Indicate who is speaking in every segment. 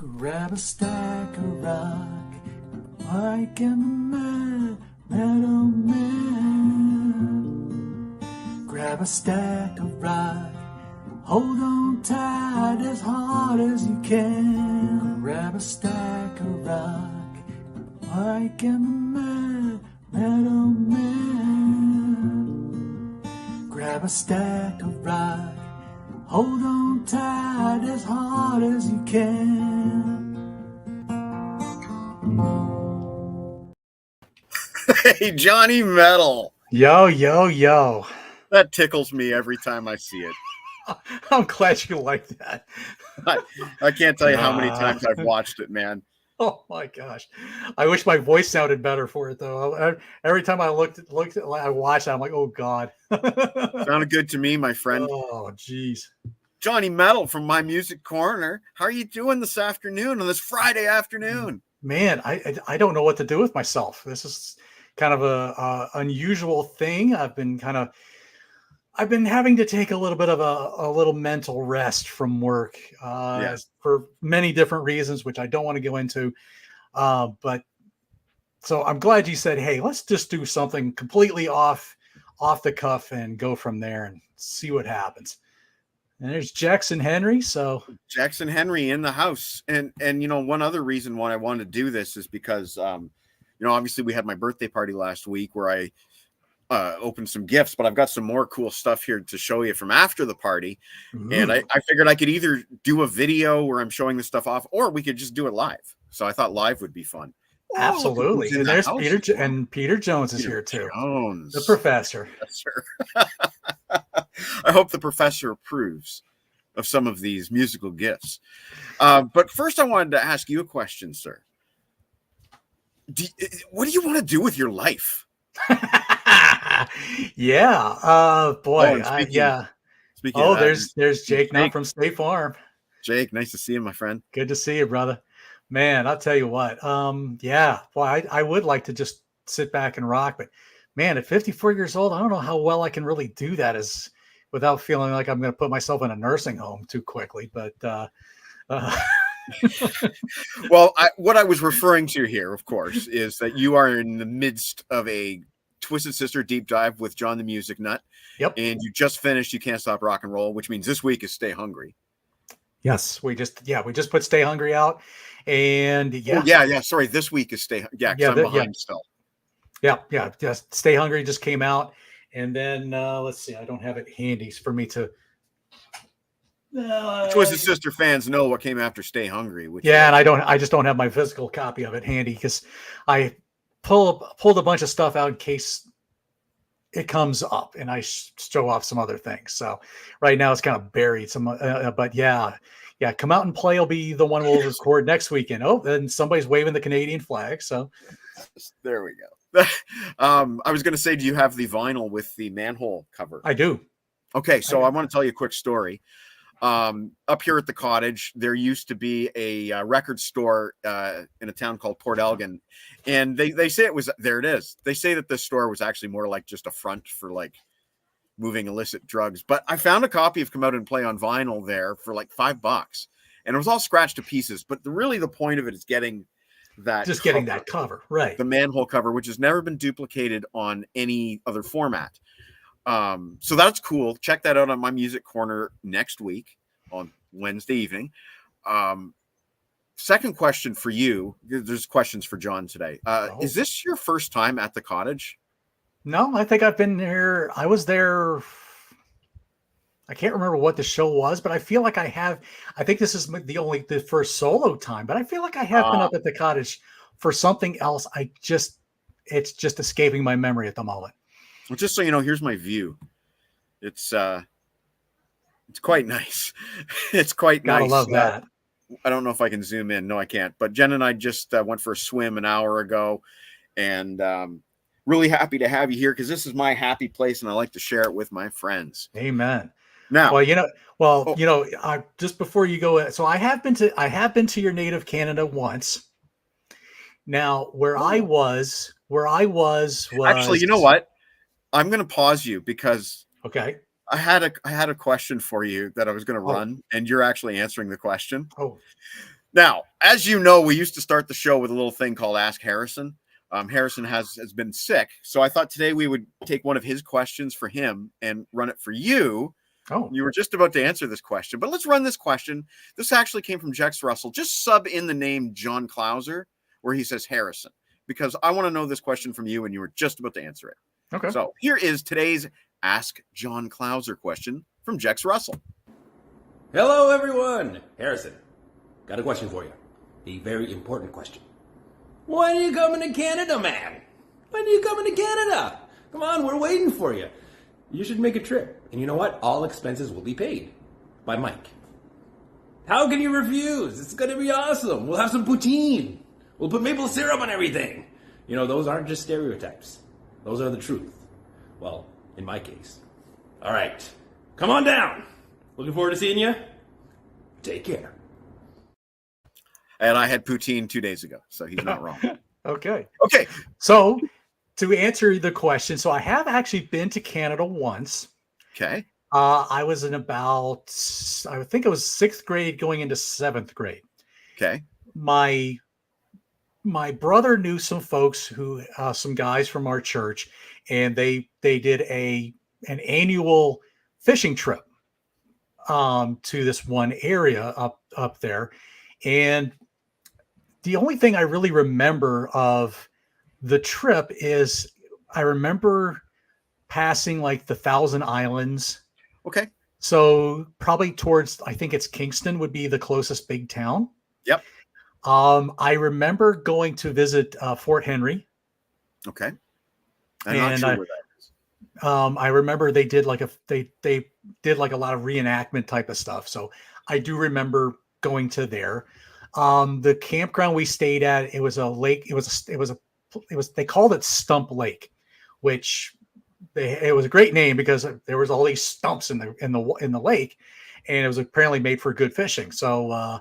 Speaker 1: Grab a stack of rock, Mike and the Meadow Man. Grab a stack of rock, hold on tight as hard as you can. Grab a stack of rock, Mike and the Meadow Man. Grab a stack of rock, hold on tight as hard as you can.
Speaker 2: Hey, Johnny Metal.
Speaker 1: Yo, yo, yo.
Speaker 2: That tickles me every time I see it.
Speaker 1: I'm glad you like that.
Speaker 2: I can't tell you how many times I've watched it, man.
Speaker 1: Oh my gosh. I wish my voice sounded better for it though. Every time I I watched it, I'm like, oh God.
Speaker 2: Sounded good to me, my friend.
Speaker 1: Oh, geez.
Speaker 2: Johnny Metal from My Music Corner. How are you doing this afternoon on this Friday afternoon?
Speaker 1: Man, I don't know what to do with myself. This is kind of a unusual thing. I've been having to take a little bit of a little mental rest from work for many different reasons, which I don't want to go into. But so I'm glad you said, hey, let's just do something completely off the cuff and go from there and see what happens. And there's Jackson Henry. So
Speaker 2: Jackson Henry in the house. And you know, one other reason why I wanted to do this is because, you know, obviously we had my birthday party last week where I opened some gifts, but I've got some more cool stuff here to show you from after the party. Ooh. And I figured I could either do a video where I'm showing this stuff off, or we could just do it live. So I thought live would be fun.
Speaker 1: Absolutely. And there's Peter Jones is here too. The professor.
Speaker 2: I hope the professor approves of some of these musical gifts. But first I wanted to ask you a question, sir. What do you want to do with your life?
Speaker 1: Yeah. Boy.
Speaker 2: Speaking of that,
Speaker 1: there's Jake now from State Farm.
Speaker 2: Jake, nice to see you, my friend.
Speaker 1: Good to see you, brother. Man, I'll tell you what. Yeah, boy, I would like to just sit back and rock, but man, at 54 years old, I don't know how well I can really do that without feeling like I'm going to put myself in a nursing home too quickly. But
Speaker 2: well, what I was referring to here, of course, is that you are in the midst of a Twisted Sister deep dive with John the Music Nut.
Speaker 1: Yep.
Speaker 2: And you just finished You Can't Stop Rock and Roll, which means this week is Stay Hungry.
Speaker 1: Yes, we just put Stay Hungry out. And
Speaker 2: sorry, this week is Stay Hungry. I'm behind still.
Speaker 1: Yeah, just Stay Hungry just came out. And then let's see, I don't have it handy for me to
Speaker 2: Twisted Sister fans know what came after Stay Hungry.
Speaker 1: And I just don't have my physical copy of it handy because I pulled a bunch of stuff out in case it comes up and I show off some other things. So right now it's kind of buried. But yeah, Come Out and Play will be the one we'll record next weekend. Oh, then somebody's waving the Canadian flag. So
Speaker 2: there we go. I was going to say, do you have the vinyl with the manhole cover?
Speaker 1: I do.
Speaker 2: Okay, so I want to tell you a quick story. Up here at the cottage, there used to be a record store in a town called Port Elgin, and they say it was, there it is. They say that this store was actually more like just a front for like moving illicit drugs. But I found a copy of Come Out and Play on vinyl there for like $5, and it was all scratched to pieces. But really, the point of it is getting that
Speaker 1: cover, right?
Speaker 2: The manhole cover, which has never been duplicated on any other format. So that's cool. Check that out on My Music Corner next week on Wednesday evening. Second question for you. There's questions for John today. Is this your first time at the cottage?
Speaker 1: No, I think I've been there. I was there. I can't remember what the show was, but I feel like I have. I think this is the first solo time, but I feel like I have been up at the cottage for something else. It's just escaping my memory at the moment.
Speaker 2: Well, just so you know, here's my view. It's quite nice. It's quite nice.
Speaker 1: Gotta love that.
Speaker 2: I don't know if I can zoom in. No, I can't. But Jen and I just went for a swim an hour ago, and really happy to have you here because this is my happy place, and I like to share it with my friends.
Speaker 1: Amen.
Speaker 2: Now,
Speaker 1: just before you go, so I have been to your native Canada once. Now, where I was
Speaker 2: actually, you know what? I'm going to pause you because
Speaker 1: I
Speaker 2: had a question for you that I was going to run, and you're actually answering the question.
Speaker 1: Oh,
Speaker 2: Now, as you know, we used to start the show with a little thing called Ask Harrison. Harrison has been sick, so I thought today we would take one of his questions for him and run it for you.
Speaker 1: Oh,
Speaker 2: You were just about to answer this question, but let's run this question. This actually came from Jex Russell. Just sub in the name John Clauser where he says Harrison, because I want to know this question from you and you were just about to answer it.
Speaker 1: okay.
Speaker 2: So here is today's Ask John Clauser question from Jex Russell.
Speaker 3: Hello, everyone. Harrison, got a question for you. A very important question. When are you coming to Canada, man? When are you coming to Canada? Come on, we're waiting for you. You should make a trip. And you know what? All expenses will be paid by Mike. How can you refuse? It's going to be awesome. We'll have some poutine. We'll put maple syrup on everything. You know, those aren't just stereotypes. Those are the truth. Well, in my case. All right. Come on down. Looking forward to seeing you. Take care.
Speaker 2: And I had poutine 2 days ago, so he's not wrong.
Speaker 1: Okay.
Speaker 2: Okay.
Speaker 1: So to answer the question, so I have actually been to Canada once.
Speaker 2: Okay.
Speaker 1: I was in about, I think it was 6th grade going into 7th grade.
Speaker 2: Okay.
Speaker 1: My brother knew some folks who, some guys from our church, and they did an annual fishing trip to this one area up there. And the only thing I really remember of the trip is I remember passing like the Thousand Islands.
Speaker 2: Okay.
Speaker 1: So probably towards, I think it's Kingston would be the closest big town.
Speaker 2: Yep.
Speaker 1: I remember going to visit Fort Henry.
Speaker 2: Okay. I'm not sure where that is.
Speaker 1: I remember they did like they did like a lot of reenactment type of stuff. So I do remember going to there. The campground we stayed at, it was a lake. It was they called it Stump Lake, which it was a great name because there was all these stumps in the lake, and it was apparently made for good fishing. So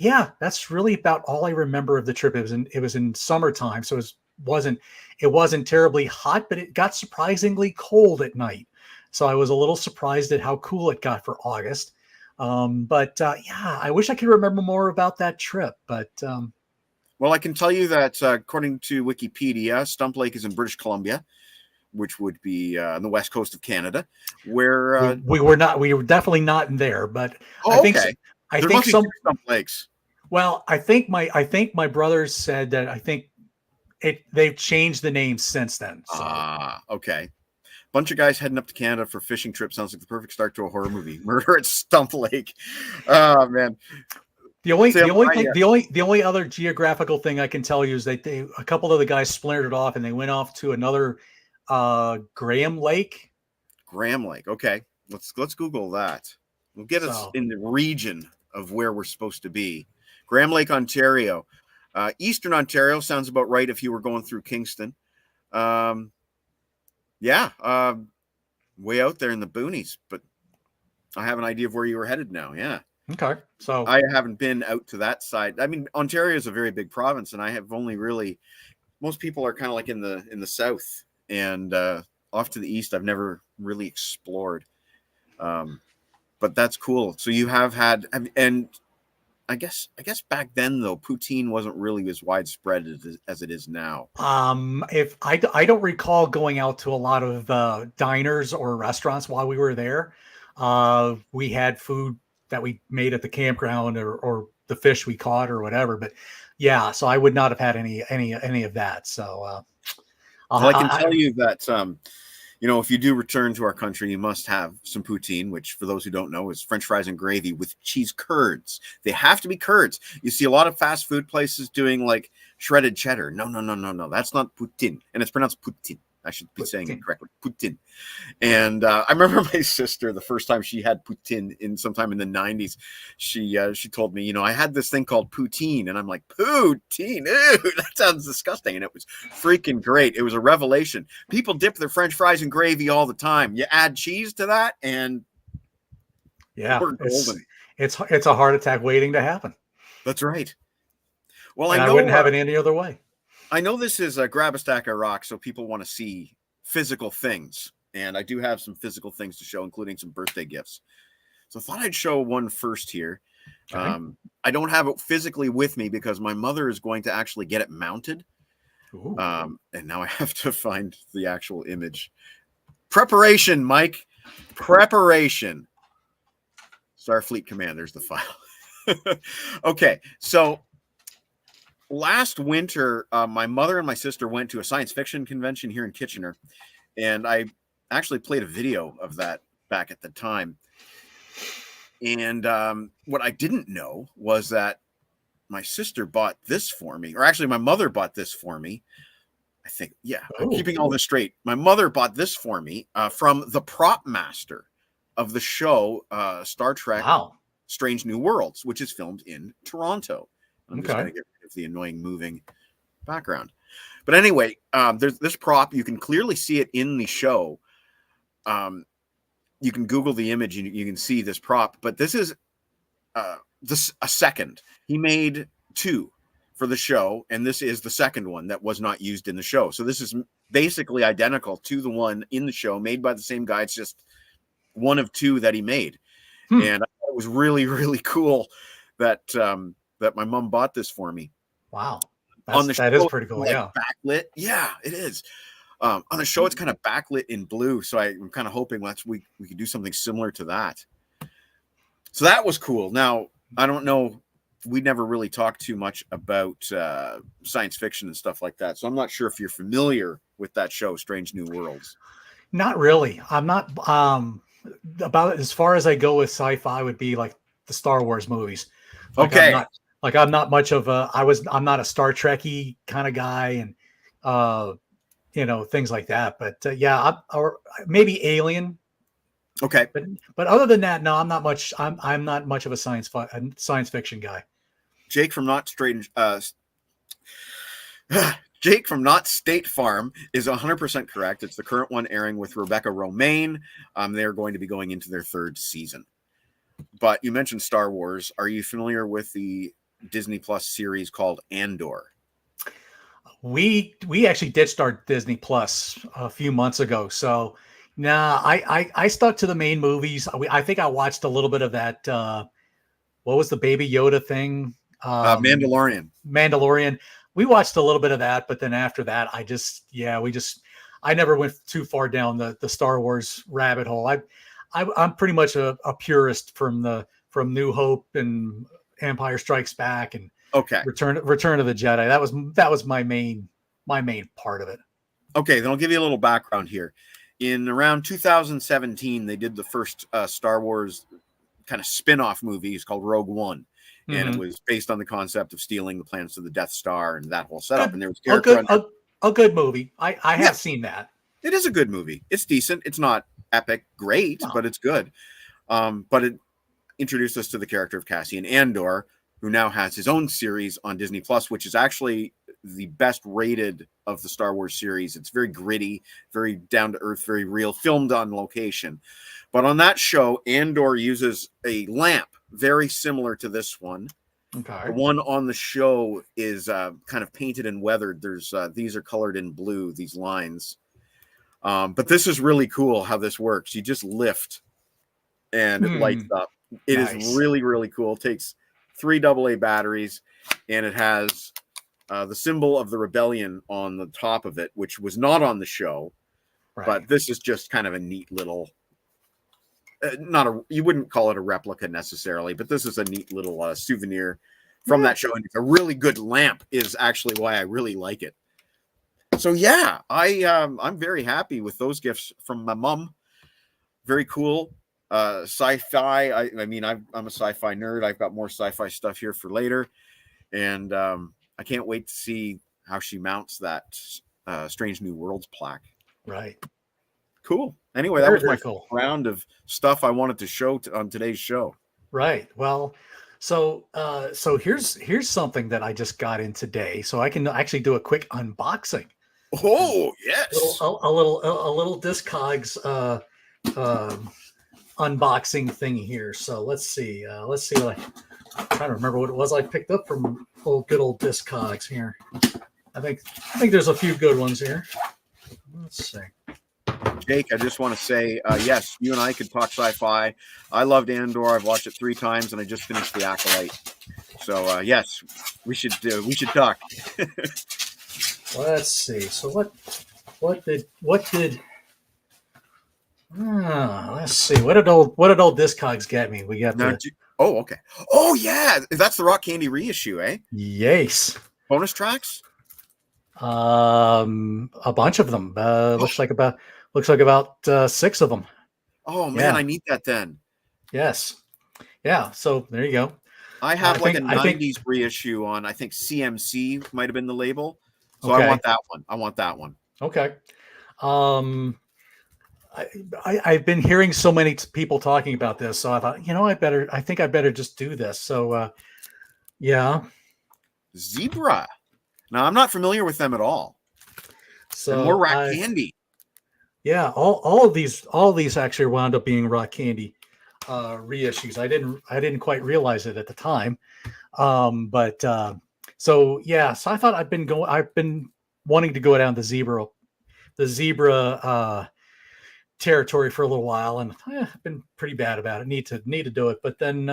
Speaker 1: yeah, that's really about all I remember of the trip. It was in summertime, so it wasn't terribly hot, but it got surprisingly cold at night. So I was a little surprised at how cool it got for August. Yeah, I wish I could remember more about that trip, but
Speaker 2: well, I can tell you that according to Wikipedia, Stump Lake is in British Columbia, which would be on the west coast of Canada, where
Speaker 1: we were definitely not in there. But
Speaker 2: oh,
Speaker 1: I think
Speaker 2: okay.
Speaker 1: I
Speaker 2: There
Speaker 1: think
Speaker 2: must be
Speaker 1: some.
Speaker 2: two Stump Lakes.
Speaker 1: Well, I think my brothers said that they've changed the name since then. So.
Speaker 2: Okay. Bunch of guys heading up to Canada for fishing trip sounds like the perfect start to a horror movie. Murder at Stump Lake. Oh man.
Speaker 1: The only other geographical thing I can tell you is that a couple of the guys splintered off and they went off to another Graham Lake.
Speaker 2: Graham Lake. Okay. Let's Google that. We'll get us in the region of where we're supposed to be. Graham Lake, Ontario. Eastern Ontario sounds about right if you were going through Kingston. Yeah, way out there in the boonies, but I have an idea of where you were headed now. Yeah.
Speaker 1: Okay. So
Speaker 2: I haven't been out to that side. I mean, Ontario is a very big province, and I have only really, most people are kind of like in the south and off to the east. I've never really explored, but that's cool. So you have had, and I guess back then though, poutine wasn't really as widespread as it is now.
Speaker 1: If I don't recall going out to a lot of diners or restaurants while we were there. We had food that we made at the campground or the fish we caught or whatever. But yeah, so I would not have had any of that. So
Speaker 2: well, I can tell you that if you do return to our country, you must have some poutine, which for those who don't know is French fries and gravy with cheese curds. They have to be curds. You see a lot of fast food places doing like shredded cheddar. No. That's not poutine. And it's pronounced poutine. I should be saying it correctly. Poutine. And I remember my sister, the first time she had poutine sometime in the 90s, she told me, I had this thing called poutine. And I'm like, poutine? Ew, that sounds disgusting. And it was freaking great. It was a revelation. People dip their French fries in gravy all the time. You add cheese to that and
Speaker 1: yeah,
Speaker 2: we're golden.
Speaker 1: It's a heart attack waiting to happen.
Speaker 2: That's right. Well,
Speaker 1: I wouldn't have it any other way.
Speaker 2: I know this is a grab a stack of rocks, so people want to see physical things. And I do have some physical things to show, including some birthday gifts. So I thought I'd show one first here.
Speaker 1: Okay.
Speaker 2: I don't have it physically with me because my mother is going to actually get it mounted.
Speaker 1: Ooh.
Speaker 2: And now I have to find the actual image. Preparation, Mike. Preparation. Starfleet Command. There's the file. Okay, so last winter, my mother and my sister went to a science fiction convention here in Kitchener, and I actually played a video of that back at the time. And what I didn't know was that my sister bought this for me, or actually my mother bought this for me. I think, yeah, I'm keeping all this straight. My mother bought this for me from the prop master of the show Star Trek Strange New Worlds, which is filmed in Toronto. I'm just going to get rid of the annoying moving background. But anyway, there's this prop. You can clearly see it in the show. You can Google the image and you can see this prop. But this is a second. He made 2 for the show, and this is the second one that was not used in the show. So this is basically identical to the one in the show, made by the same guy. It's just one of 2 that he made. And I thought it was really, really cool that that my mom bought this for me.
Speaker 1: Wow.
Speaker 2: That
Speaker 1: is pretty cool.
Speaker 2: Like, backlit. Yeah, it is. On the show, it's kind of backlit in blue. So I'm kind of hoping we could do something similar to that. So that was cool. Now, I don't know. We never really talked too much about science fiction and stuff like that. So I'm not sure if you're familiar with that show, Strange New Worlds.
Speaker 1: Not really. I'm not about it. As far as I go with sci-fi would be like the Star Wars movies. Like
Speaker 2: Okay.
Speaker 1: I'm not much of I'm not a Star Trek-y kind of guy, and things like that. But or maybe Alien.
Speaker 2: Okay.
Speaker 1: But other than that, no, I'm not much. I'm not much of a science fiction guy.
Speaker 2: Jake from Jake from Not State Farm is 100% correct. It's the current one airing with Rebecca Romaine. They're going to be going into their 3rd season. But you mentioned Star Wars. Are you familiar with the Disney Plus series called Andor?
Speaker 1: We actually did start Disney Plus a few months ago. So I stuck to the main movies. I think I watched a little bit of that. What was the Baby Yoda thing? Mandalorian. We watched a little bit of that, but then after that, I never went too far down the Star Wars rabbit hole. I'm pretty much a purist from New Hope and Empire Strikes Back and Return of the Jedi. That was my main part of it.
Speaker 2: Okay, then I'll give you a little background here. In around 2017, they did the first Star Wars kind of spin-off movie. It's called Rogue One. And it was based on the concept of stealing the plans to the Death Star and that whole setup. And there was
Speaker 1: a good movie. I have seen that.
Speaker 2: It is a good movie. It's decent. It's not epic, great, but it's good. But it introduced us to the character of Cassian Andor, who now has his own series on Disney Plus, which is actually the best rated of the Star Wars series. It's very gritty, very down to earth, very real, filmed on location. But on that show, Andor uses a lamp very similar to this one.
Speaker 1: Okay.
Speaker 2: The one on the show is kind of painted and weathered. There's these are colored in blue, these lines. But this is really cool how this works. You just lift and it lights up. It is really, really cool. It takes 3 AA batteries, and it has the symbol of the rebellion on the top of it, which was not on the show. Right. But this is just kind of a neat little, you wouldn't call it a replica necessarily, but this is a neat little souvenir from that show. And it's a really good lamp is actually why I really like it. So yeah, I'm very happy with those gifts from my mom. Very cool. Sci-fi. I mean, I'm a sci-fi nerd. I've got more sci-fi stuff here for later. And I can't wait to see how she mounts that Strange New Worlds plaque.
Speaker 1: Right.
Speaker 2: Cool. Anyway, that was my cool round of stuff I wanted to show on today's show.
Speaker 1: Right. Well, so here's something that I just got in today. So I can actually do a quick unboxing.
Speaker 2: Oh, yes.
Speaker 1: A little Discogs unboxing thing here. So let's see. I'm trying to remember what it was I picked up from good old Discogs here. I think there's a few good ones here. Let's see.
Speaker 2: Jake, I just want to say, yes, you and I could talk sci-fi. I loved Andor. I've watched it 3 times, and I just finished The Acolyte. So, yes, we should talk.
Speaker 1: Let's see. So what did let's see. What did old Discogs get me? We got
Speaker 2: Now,
Speaker 1: the
Speaker 2: oh, okay. Oh, yeah, that's the Rock Candy reissue, eh?
Speaker 1: yes.
Speaker 2: Bonus tracks.
Speaker 1: A bunch of them. Looks like about 6 of them.
Speaker 2: Oh man,
Speaker 1: Yeah.
Speaker 2: I need that then.
Speaker 1: Yes. Yeah. So there you go.
Speaker 2: I have
Speaker 1: I
Speaker 2: a
Speaker 1: think-
Speaker 2: 90s reissue on, I think CMC might have been the label. So
Speaker 1: Okay.
Speaker 2: I want that one.
Speaker 1: Okay. I've been hearing so many people talking about this, so I thought, I think I better just do this. So, yeah.
Speaker 2: Zebra. Now I'm not familiar with them at all.
Speaker 1: So
Speaker 2: And more Rock Candy.
Speaker 1: yeah, all of these actually wound up being Rock Candy reissues. I didn't quite realize it at the time. But so yeah, so I thought I've been wanting to go down the zebra territory for a little while, and I've been pretty bad about it. Need to do it. But then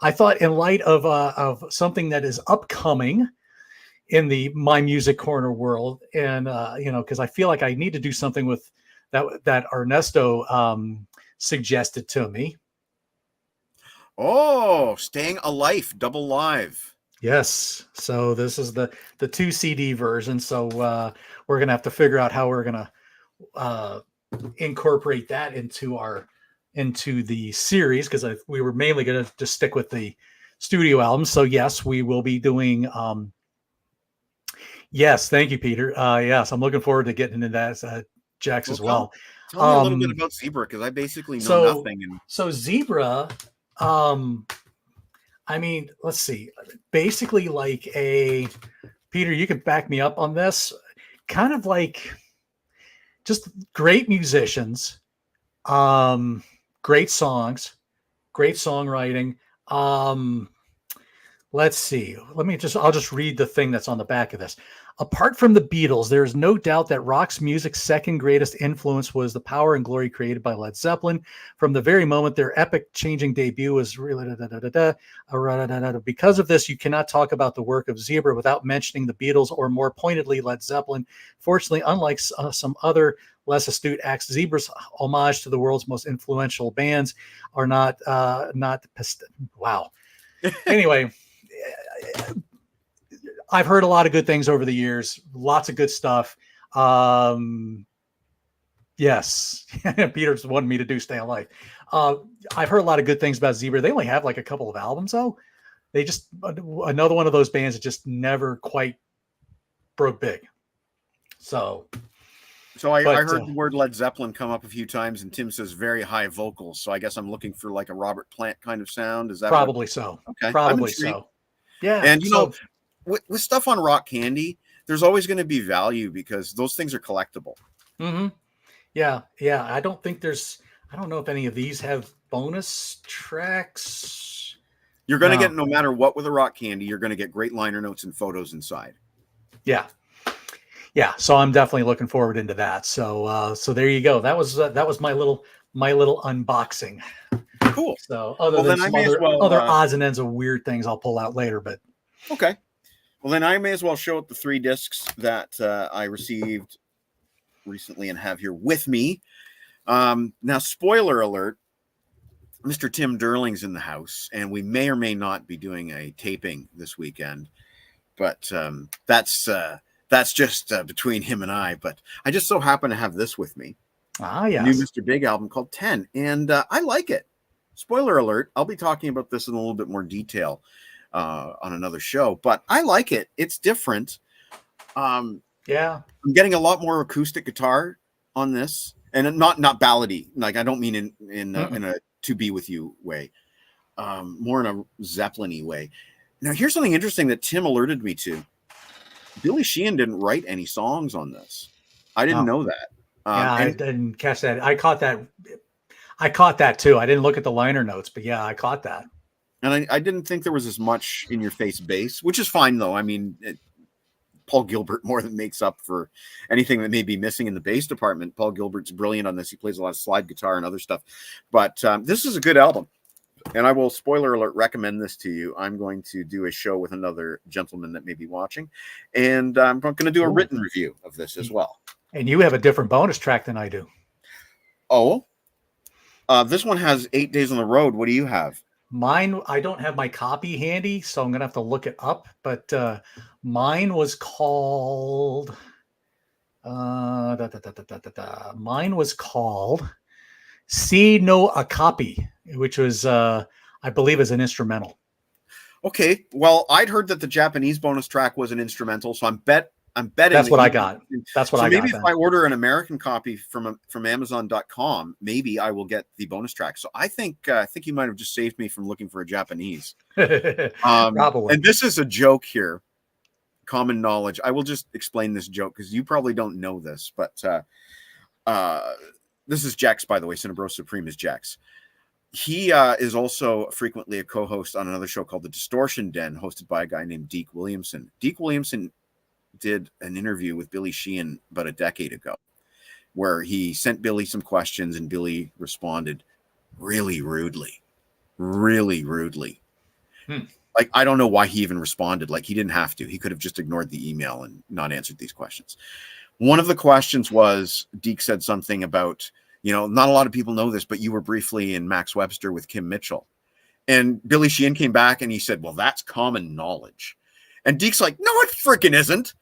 Speaker 1: I thought, in light of something that is upcoming in the My Music Corner world, and because I feel like I need to do something with that Ernesto suggested to me.
Speaker 2: Oh, Staying Alive, double live.
Speaker 1: Yes. So this is the 2 CD version. So we're gonna have to figure out how we're gonna incorporate that into the series, because we were mainly gonna just stick with the studio albums. So yes, we will be doing. Yes, thank you, Peter. Yes, I'm looking forward to getting into that, Jax, as well.
Speaker 2: Tell me a little bit about Zebra, because I basically know nothing.
Speaker 1: So Zebra, I mean, let's see. Basically, like Peter, you can back me up on this. Kind of like just great musicians, great songs, great songwriting. Let's see. I'll just read the thing that's on the back of this. Apart from the Beatles, there is no doubt that rock's music's second greatest influence was the power and glory created by Led Zeppelin. From the very moment their epic-changing debut was really because of this, you cannot talk about the work of Zebra without mentioning the Beatles, or more pointedly, Led Zeppelin. Fortunately, unlike some other less astute acts, Zebra's homage to the world's most influential bands are not. Wow. Anyway. I've heard a lot of good things over the years, lots of good stuff. Yes, Peter's wanted me to do Stay Alive. I've heard a lot of good things about Zebra. They only have like a couple of albums, though. They just another one of those bands that just never quite broke big. So
Speaker 2: I heard the word Led Zeppelin come up a few times, and Tim says very high vocals. So I guess I'm looking for like a Robert Plant kind of sound. Is that
Speaker 1: probably so?
Speaker 2: Okay,
Speaker 1: probably so. Yeah,
Speaker 2: and with stuff on Rock Candy, there's always going to be value because those things are collectible.
Speaker 1: Mm-hmm. Yeah. I don't know if any of these have bonus tracks.
Speaker 2: You're going to get, no matter what with a Rock Candy, you're going to get great liner notes and photos inside.
Speaker 1: Yeah. So I'm definitely looking forward into that. So there you go. That was my little unboxing.
Speaker 2: Cool.
Speaker 1: So other than some other odds and ends of weird things I'll pull out later, but
Speaker 2: okay. Well, then I may as well show up the 3 discs that I received recently and have here with me. Now, spoiler alert, Mr. Tim Derling's in the house, and we may or may not be doing a taping this weekend. But that's just between him and I. But I just so happen to have this with me.
Speaker 1: Yes.
Speaker 2: New Mr. Big album called 10. And I like it. Spoiler alert, I'll be talking about this in a little bit more detail on another show, but I like it. It's different. I'm getting a lot more acoustic guitar on this, and not ballady. Like, I don't mean in a To Be With You way, more in a Zeppelin-y way. Now, here's something interesting that Tim alerted me to. Billy Sheehan didn't write any songs on this. I didn't know that.
Speaker 1: I didn't catch that. I caught that too. I didn't look at the liner notes, but yeah, I caught that. And
Speaker 2: I didn't think there was as much in your face bass, which is fine though. I mean, Paul Gilbert more than makes up for anything that may be missing in the bass department. Paul Gilbert's brilliant on this. He plays a lot of slide guitar and other stuff. But this is a good album. And I will, spoiler alert, recommend this to you. I'm going to do a show with another gentleman that may be watching. And I'm going to do a written review of this as well.
Speaker 1: And you have a different bonus track than I do.
Speaker 2: Oh, this one has 8 Days on the Road. What do you have?
Speaker 1: Mine, I don't have my copy handy, so I'm going to have to look it up. But mine was called... Mine was called See No Akapi, which was, I believe, is an instrumental.
Speaker 2: Okay, well, I'd heard that the Japanese bonus track was an instrumental, so I'm betting
Speaker 1: that's what I got. That's what I got.
Speaker 2: Maybe if I order an American copy from Amazon.com, maybe I will get the bonus track. So I think you might have just saved me from looking for a Japanese.
Speaker 1: Probably.
Speaker 2: And this is a joke here. Common knowledge. I will just explain this joke because you probably don't know this, but this is Jax, by the way. Cinnabro Supreme is Jax. He is also frequently a co-host on another show called The Distortion Den, hosted by a guy named Deke Williamson. Deke Williamson did an interview with Billy Sheehan about a decade ago where he sent Billy some questions and Billy responded really rudely. Like, I don't know why he even responded. Like, he didn't have to. He could have just ignored the email and not answered these questions. One of the questions was, Deke said something about, not a lot of people know this, but you were briefly in Max Webster with Kim Mitchell. And Billy Sheehan came back and he said, well, that's common knowledge. And Deke's like, no, it freaking isn't.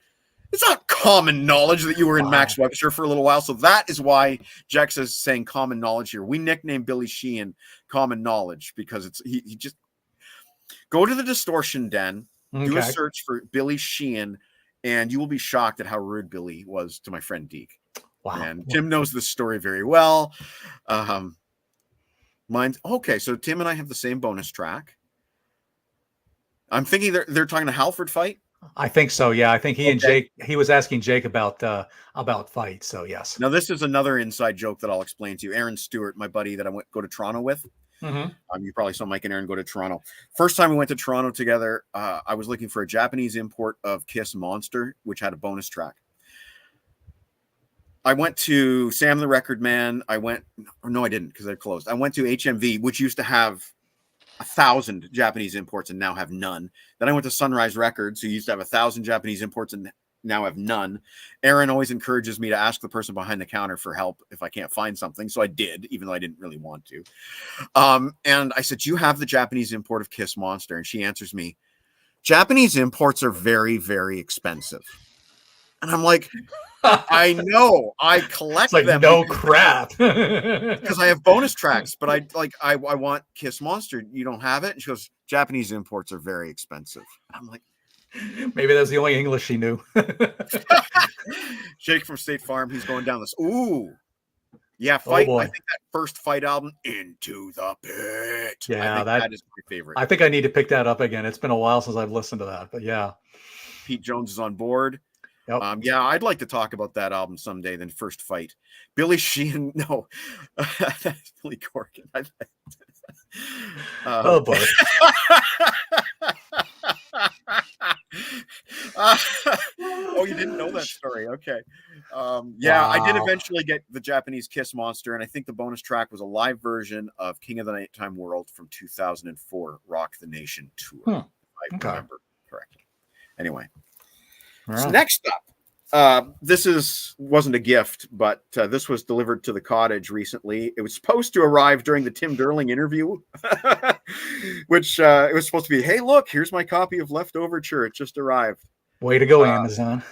Speaker 2: It's not common knowledge that you were in Max Webster for a little while. So that is why Jax is saying common knowledge here. We nicknamed Billy Sheehan Common Knowledge because it's he just go to the Distortion Den, do a search for Billy Sheehan, and you will be shocked at how rude Billy was to my friend Deke.
Speaker 1: Wow.
Speaker 2: And Tim knows this story very well. Mine's okay. So Tim and I have the same bonus track. I'm thinking they're talking a Halford fight.
Speaker 1: I think so. Yeah, I think he and Jake. He was asking Jake about fights. So yes.
Speaker 2: Now this is another inside joke that I'll explain to you. Aaron Stewart, my buddy that I go to Toronto with.
Speaker 1: Mm-hmm.
Speaker 2: You probably saw Mike and Aaron go to Toronto. First time we went to Toronto together, I was looking for a Japanese import of Kiss Monster, which had a bonus track. I went to Sam the Record Man. I didn't because they're closed. I went to HMV, which used to have 1,000 Japanese imports and now have none. Then I went to Sunrise Records, who used to have 1,000 Japanese imports and now have none. Aaron always encourages me to ask the person behind the counter for help if I can't find something. So I did, even though I didn't really want to. And I said, you have the Japanese import of Kiss Monster. And she answers me, Japanese imports are very, very expensive. And I'm like, I know, I collect them.
Speaker 1: No crap.
Speaker 2: Because I have bonus tracks, but I want Kiss Monster. You don't have it? And she goes, Japanese imports are very expensive. I'm like,
Speaker 1: maybe that's the only English she knew.
Speaker 2: Jake from State Farm, he's going down this. Ooh. Yeah, Fight. I think that first Fight album, Into the Pit.
Speaker 1: Yeah,
Speaker 2: that is my favorite.
Speaker 1: I think I need to pick that up again. It's been a while since I've listened to that, but yeah.
Speaker 2: Pete Jones is on board.
Speaker 1: Yep.
Speaker 2: Yeah, I'd like to talk about that album someday. Then First Fight, Billy Sheehan. No, that's Billy Corgan.
Speaker 1: Oh boy.
Speaker 2: Oh, you didn't know that story? Okay. Yeah, wow. I did eventually get the Japanese Kiss Monster, and I think the bonus track was a live version of King of the Nighttime World from 2004 Rock the Nation tour. If I remember correctly. Anyway. Right. So next up, this wasn't a gift, but this was delivered to the cottage recently. It was supposed to arrive during the Tim Derling interview, which it was supposed to be, hey, look, here's my copy of Leftoverture. It just arrived.
Speaker 1: Way to go, Amazon.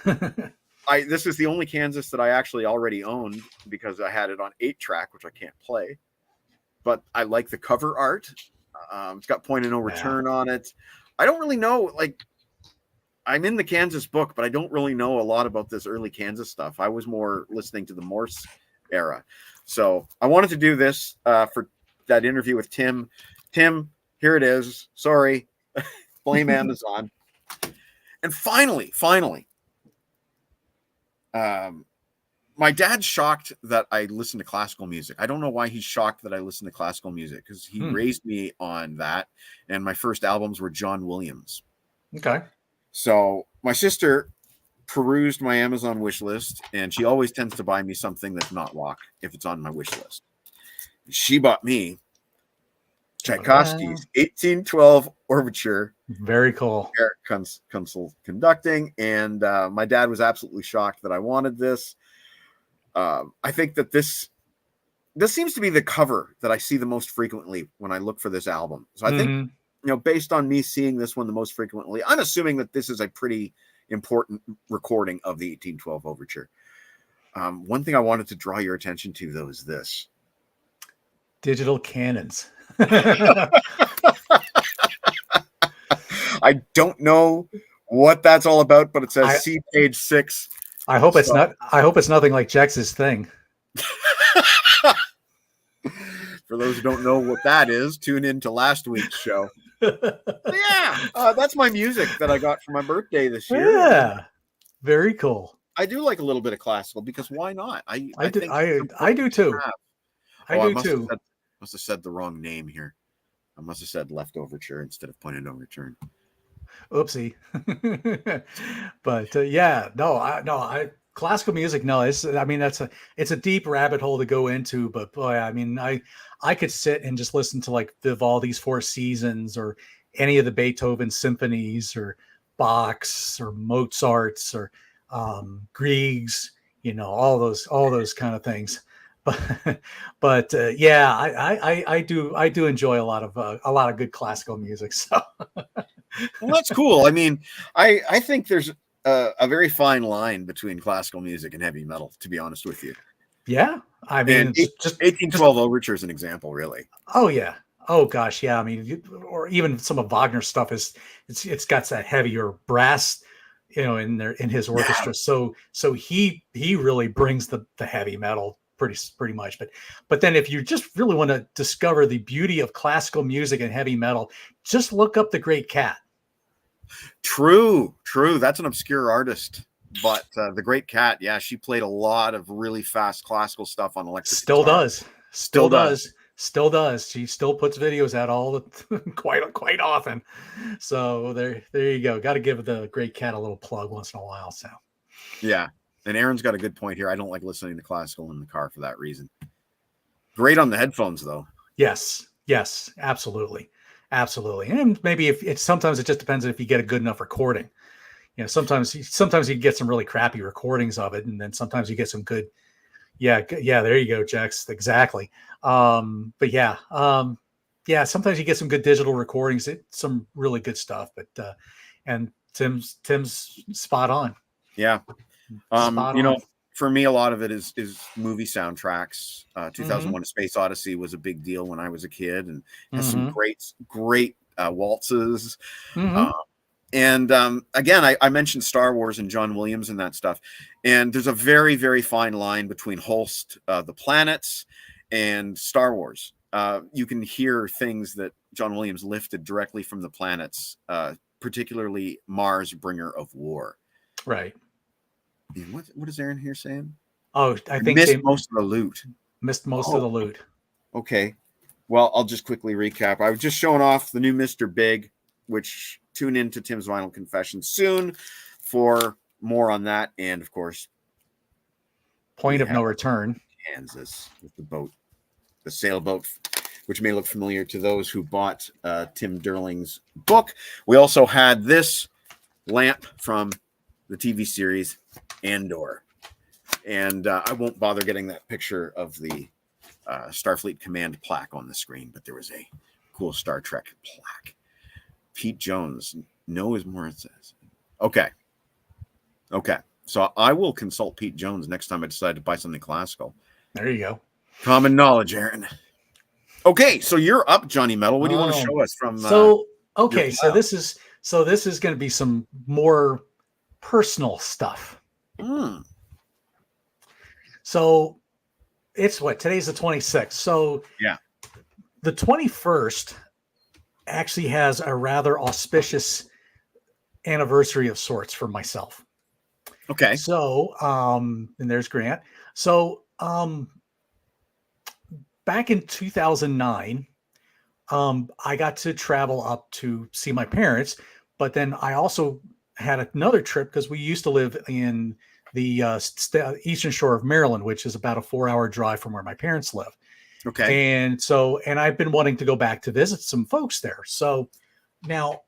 Speaker 2: This is the only Kansas that I actually already owned because I had it on 8-track, which I can't play. But I like the cover art. It's got Point of No Return on it. I don't really know, I'm in the Kansas book, but I don't really know a lot about this early Kansas stuff. I was more listening to the Morse era. So I wanted to do this for that interview with Tim. Tim, here it is. Sorry. Blame Amazon. And finally, my dad's shocked that I listen to classical music. I don't know why he's shocked that I listen to classical music because he raised me on that. And my first albums were John Williams.
Speaker 1: Okay.
Speaker 2: So my sister perused my Amazon wish list, and she always tends to buy me something that's not rock if it's on my wish list. She bought me Tchaikovsky's 1812 Overture.
Speaker 1: Very cool.
Speaker 2: Eric Kunzel conducting, and my dad was absolutely shocked that I wanted this. I think that this seems to be the cover that I see the most frequently when I look for this album. So I think, based on me seeing this one the most frequently, I'm assuming that this is a pretty important recording of the 1812 Overture. One thing I wanted to draw your attention to, though, is this.
Speaker 1: Digital cannons.
Speaker 2: I don't know what that's all about, but it says see page 6.
Speaker 1: I hope it's not. I hope it's nothing like Jex's thing.
Speaker 2: For those who don't know what that is, tune in to last week's show. That's my music that I got for my birthday this year.
Speaker 1: Yeah, very cool.
Speaker 2: I do like a little bit of classical because why not? I do too.
Speaker 1: I do too.
Speaker 2: Must have said the wrong name here. I must have said left overture instead of point of no return.
Speaker 1: Oopsie. But classical music. No, it's a deep rabbit hole to go into. But boy, I could sit and just listen to like Vivaldi's Four Seasons or any of the Beethoven symphonies or Bach's or Mozart's or Grieg's. All those kind of things. But I do enjoy a lot of good classical music. So
Speaker 2: well, that's cool. I think there's a very fine line between classical music and heavy metal, to be honest with you.
Speaker 1: Yeah,
Speaker 2: just 1812 Overture is an example, really.
Speaker 1: Oh yeah. Oh gosh, yeah. Or even some of Wagner's stuff it's got that heavier brass, in his orchestra. Yeah. So he really brings the heavy metal pretty much. But then if you just really want to discover the beauty of classical music and heavy metal, just look up The Great Kat.
Speaker 2: True. That's an obscure artist, but The Great Kat, yeah, she played a lot of really fast classical stuff on electric
Speaker 1: guitar. Still does. She still puts videos out all quite often. So there you go. Got to give The Great Kat a little plug once in a while. So
Speaker 2: yeah. And Aaron's got a good point here. I don't like listening to classical in the car for that reason. Great on the headphones, though.
Speaker 1: Yes, absolutely. And maybe sometimes it just depends if you get a good enough recording. Sometimes you get some really crappy recordings of it, and then sometimes you get some good. Yeah. There you go, Jax. Exactly. Sometimes you get some good digital recordings. Some really good stuff. But and Tim's spot on.
Speaker 2: Yeah. For me, a lot of it is movie soundtracks. 2001: A Space Odyssey was a big deal when I was a kid, and has some great waltzes. Again, I mentioned Star Wars and John Williams and that stuff, and there's a very, very fine line between Holst, the planets, and Star Wars. You can hear things that John Williams lifted directly from the planets, particularly Mars, Bringer of War.
Speaker 1: Right.
Speaker 2: What is Aaron here saying?
Speaker 1: Oh, I think
Speaker 2: missed most of the loot.
Speaker 1: Missed most of the loot.
Speaker 2: Okay. Well, I'll just quickly recap. I was just showing off the new Mr. Big, which tune in to Tim's Vinyl Confessions soon for more on that. And of course,
Speaker 1: Point of No Return.
Speaker 2: Kansas with the sailboat, which may look familiar to those who bought Tim Derling's book. We also had this lamp from the TV series Andor, and I won't bother getting that picture of the Starfleet Command plaque on the screen, but there was a cool Star Trek plaque. Pete Jones, no is more, it says. Okay, so I will consult Pete Jones next time I decide to buy something classical.
Speaker 1: There you go.
Speaker 2: Common knowledge, Aaron. Okay, so you're up, Johnny Metal. What do you want to show us from?
Speaker 1: So this is going to be some more personal stuff. So it's today's the 26th. So
Speaker 2: yeah,
Speaker 1: the 21st actually has a rather auspicious anniversary of sorts for myself.
Speaker 2: Okay.
Speaker 1: So, and there's Grant. So, back in 2009, I got to travel up to see my parents, but then I also had another trip because we used to live in the eastern shore of Maryland, which is about a 4-hour drive from where my parents live.
Speaker 2: Okay.
Speaker 1: And I've been wanting to go back to visit some folks there. So now,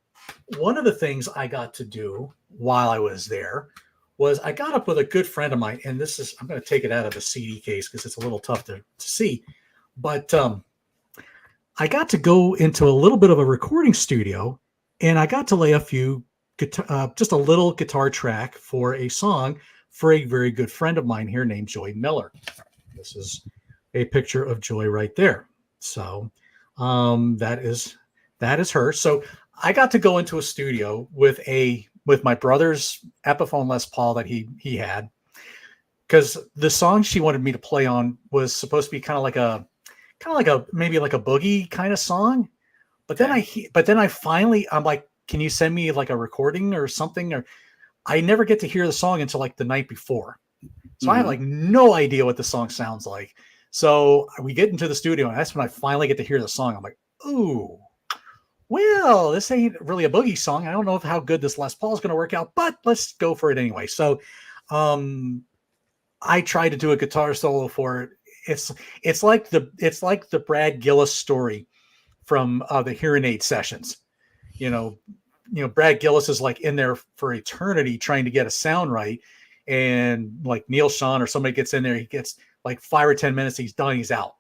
Speaker 1: one of the things I got to do while I was there was I got up with a good friend of mine, and I'm going to take it out of the CD case because it's a little tough to see, but I got to go into a little bit of a recording studio, and I got to lay a few just a little guitar track for a song for a very good friend of mine here named Joy Miller. This is a picture of Joy right there. So that is her. So I got to go into a studio with my brother's Epiphone Les Paul that he had, because the song she wanted me to play on was supposed to be kind of like a maybe like a boogie kind of song. But then I'm like, can you send me like a recording or something? Or I never get to hear the song until like the night before. So I have like no idea what the song sounds like. So we get into the studio, and that's when I finally get to hear the song. I'm like, ooh, well, this ain't really a boogie song. I don't know how good this Les Paul is going to work out, but let's go for it anyway. So I tried to do a guitar solo for it. It's like the Brad Gillis story from the Hearing Aid Sessions. You know, Brad Gillis is like in there for eternity trying to get a sound right. And like Neil Sean or somebody gets in there, he gets like 5 or 10 minutes, he's done, he's out.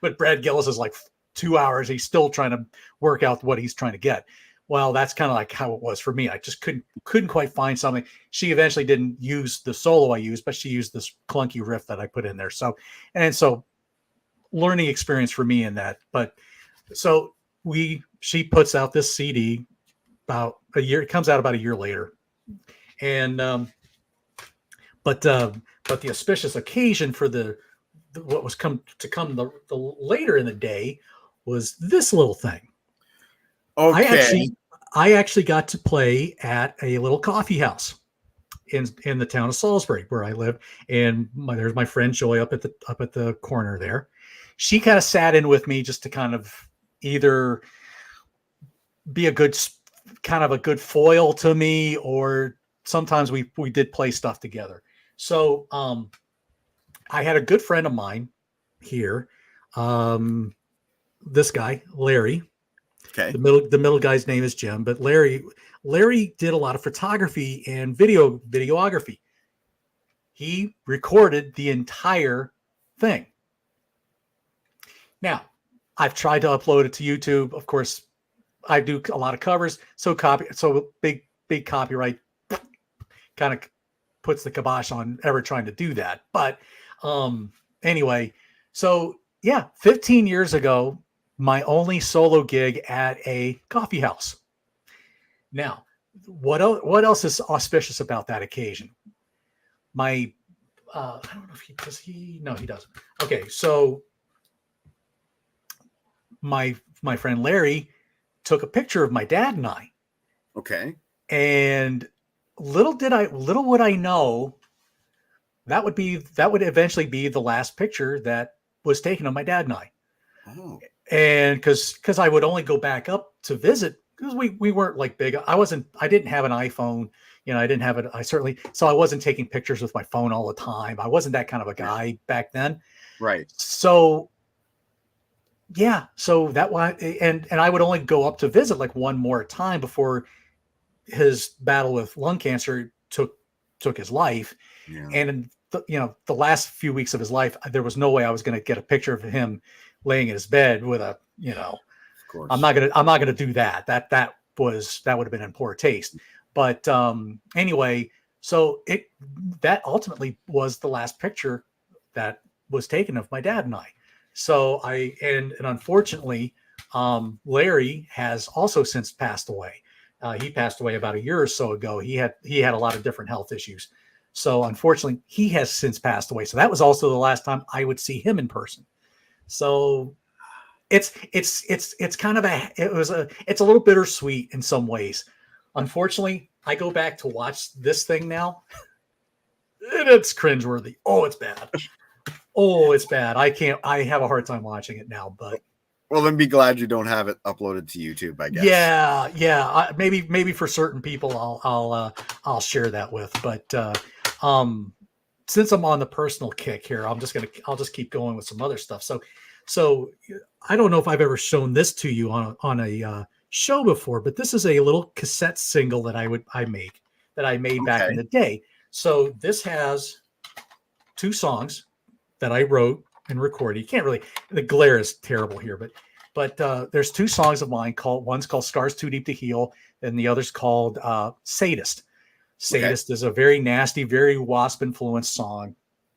Speaker 1: But Brad Gillis is like 2 hours, he's still trying to work out what he's trying to get. Well, that's kind of like how it was for me. I just couldn't quite find something. She eventually didn't use the solo I used, but she used this clunky riff that I put in there. So learning experience for me in that. But so she puts out this CD about a year. It comes out about a year later. And but the auspicious occasion for what was come the later in the day was this little thing.
Speaker 2: Okay.
Speaker 1: I actually got to play at a little coffee house in the town of Salisbury where I live, and there's my friend Joy up at the corner there. She kind of sat in with me just to kind of either be a good foil to me, or sometimes we did play stuff together. So I had a good friend of mine here, this guy Larry.
Speaker 2: Okay.
Speaker 1: The middle guy's name is Jim, but Larry did a lot of photography and videography. He recorded the entire thing. Now, I've tried to upload it to YouTube. Of course, I do a lot of covers, so big copyright kind of puts the kibosh on ever trying to do that. But anyway, so yeah, 15 years ago, my only solo gig at a coffee house. Now, what else is auspicious about that occasion? I don't know if he doesn't. Okay, so my friend Larry took a picture of my dad and I.
Speaker 2: Okay.
Speaker 1: And little would I know that would eventually be the last picture that was taken of my dad and I.
Speaker 2: Oh.
Speaker 1: And because I would only go back up to visit, because we weren't like big. I didn't have an iPhone, I didn't have it. So I wasn't taking pictures with my phone all the time. I wasn't that kind of a guy back then.
Speaker 2: Right.
Speaker 1: So yeah, so that why, and I would only go up to visit like one more time before his battle with lung cancer took his life.
Speaker 2: Yeah.
Speaker 1: And the last few weeks of his life, there was no way I was going to get a picture of him laying in his bed with of course. I'm not gonna do that. That would have been in poor taste. But anyway, so that ultimately was the last picture that was taken of my dad and I. So and unfortunately, Larry has also since passed away. He passed away about a year or so ago. He had a lot of different health issues. So unfortunately, he has since passed away. So that was also the last time I would see him in person. So it's kind of it's a little bittersweet in some ways. Unfortunately, I go back to watch this thing now, and it's cringeworthy. Oh, it's bad. I have a hard time watching it now, but
Speaker 2: Well, then be glad you don't have it uploaded to YouTube, I guess.
Speaker 1: Yeah. Maybe for certain people, I'll share that with. But since I'm on the personal kick here, I'll just keep going with some other stuff. So I don't know if I've ever shown this to you on a show before, but this is a little cassette single that I made back in the day. So this has 2 songs that I wrote and recorded. You can't really, the glare is terrible here, but there's 2 songs of mine one's called Scars Too Deep to Heal, and the other's called Sadist. Sadist is a very nasty, very Wasp influenced song.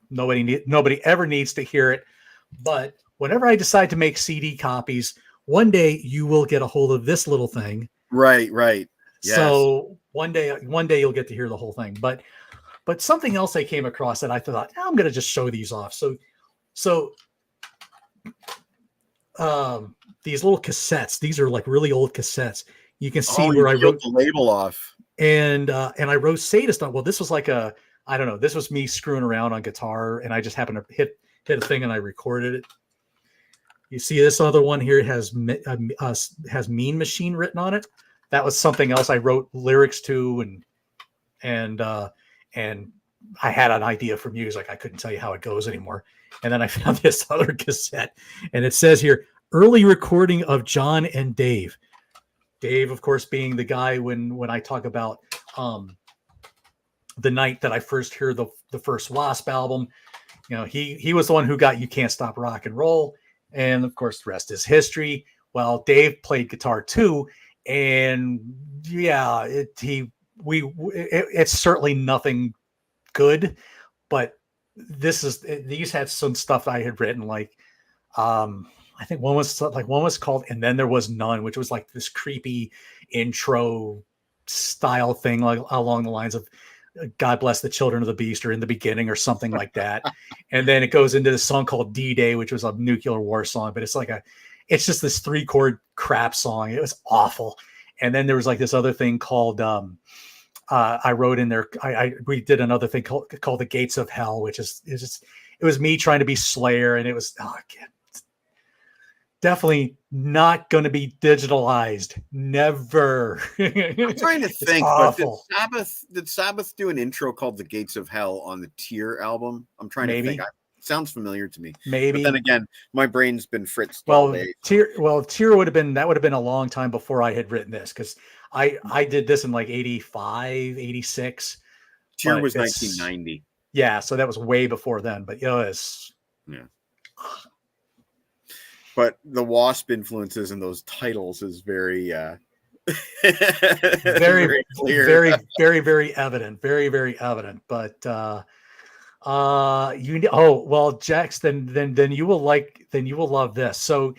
Speaker 1: Nobody ever needs to hear it. But whenever I decide to make CD copies, one day you will get a hold of this little thing.
Speaker 2: Right. Yes.
Speaker 1: So one day you'll get to hear the whole thing. But something else I came across that I thought, I'm going to just show these off. So these little cassettes, these are like really old cassettes. You can see where I wrote
Speaker 2: the label off.
Speaker 1: And I wrote Sadist on. Well, this was like I don't know. This was me screwing around on guitar, and I just happened to hit a thing, and I recorded it. You see this other one here has Mean Machine written on it. That was something else I wrote lyrics to, and I had an idea for music. I couldn't tell you how it goes anymore. And then I found this other cassette, and it says here, early recording of John and Dave. Dave, of course, being the guy when I talk about the night that I first heard the first Wasp album, he was the one who got You Can't Stop Rock and Roll. And of course, the rest is history. Well, Dave played guitar too. And yeah, it's certainly nothing good, but these had some stuff I had written, like, I think one was called And Then There Was None, which was like this creepy intro style thing, like along the lines of God Bless the Children of the Beast or In the Beginning or something like that. And then it goes into this song called D-Day, which was a nuclear war song, but it's just this 3-chord crap song. It was awful. And then there was like this other thing called, I wrote in there, we did another thing called The Gates of Hell, which it was me trying to be Slayer. And it was, definitely not going to be digitalized. Never.
Speaker 2: I'm trying to think, but did Sabbath do an intro called The Gates of Hell on the Tear album? I'm trying to think. It sounds familiar to me.
Speaker 1: Maybe.
Speaker 2: But then again, my brain's been fritzed all day.
Speaker 1: Tear would have been a long time before I had written this, because I did this in like 85, 86.
Speaker 2: Tear was 1990.
Speaker 1: Yeah, so that was way before then. But it's
Speaker 2: But the Wasp influences in those titles is very
Speaker 1: very
Speaker 2: clear.
Speaker 1: Very, very evident. Very, very evident. But Jax, then you will love this. So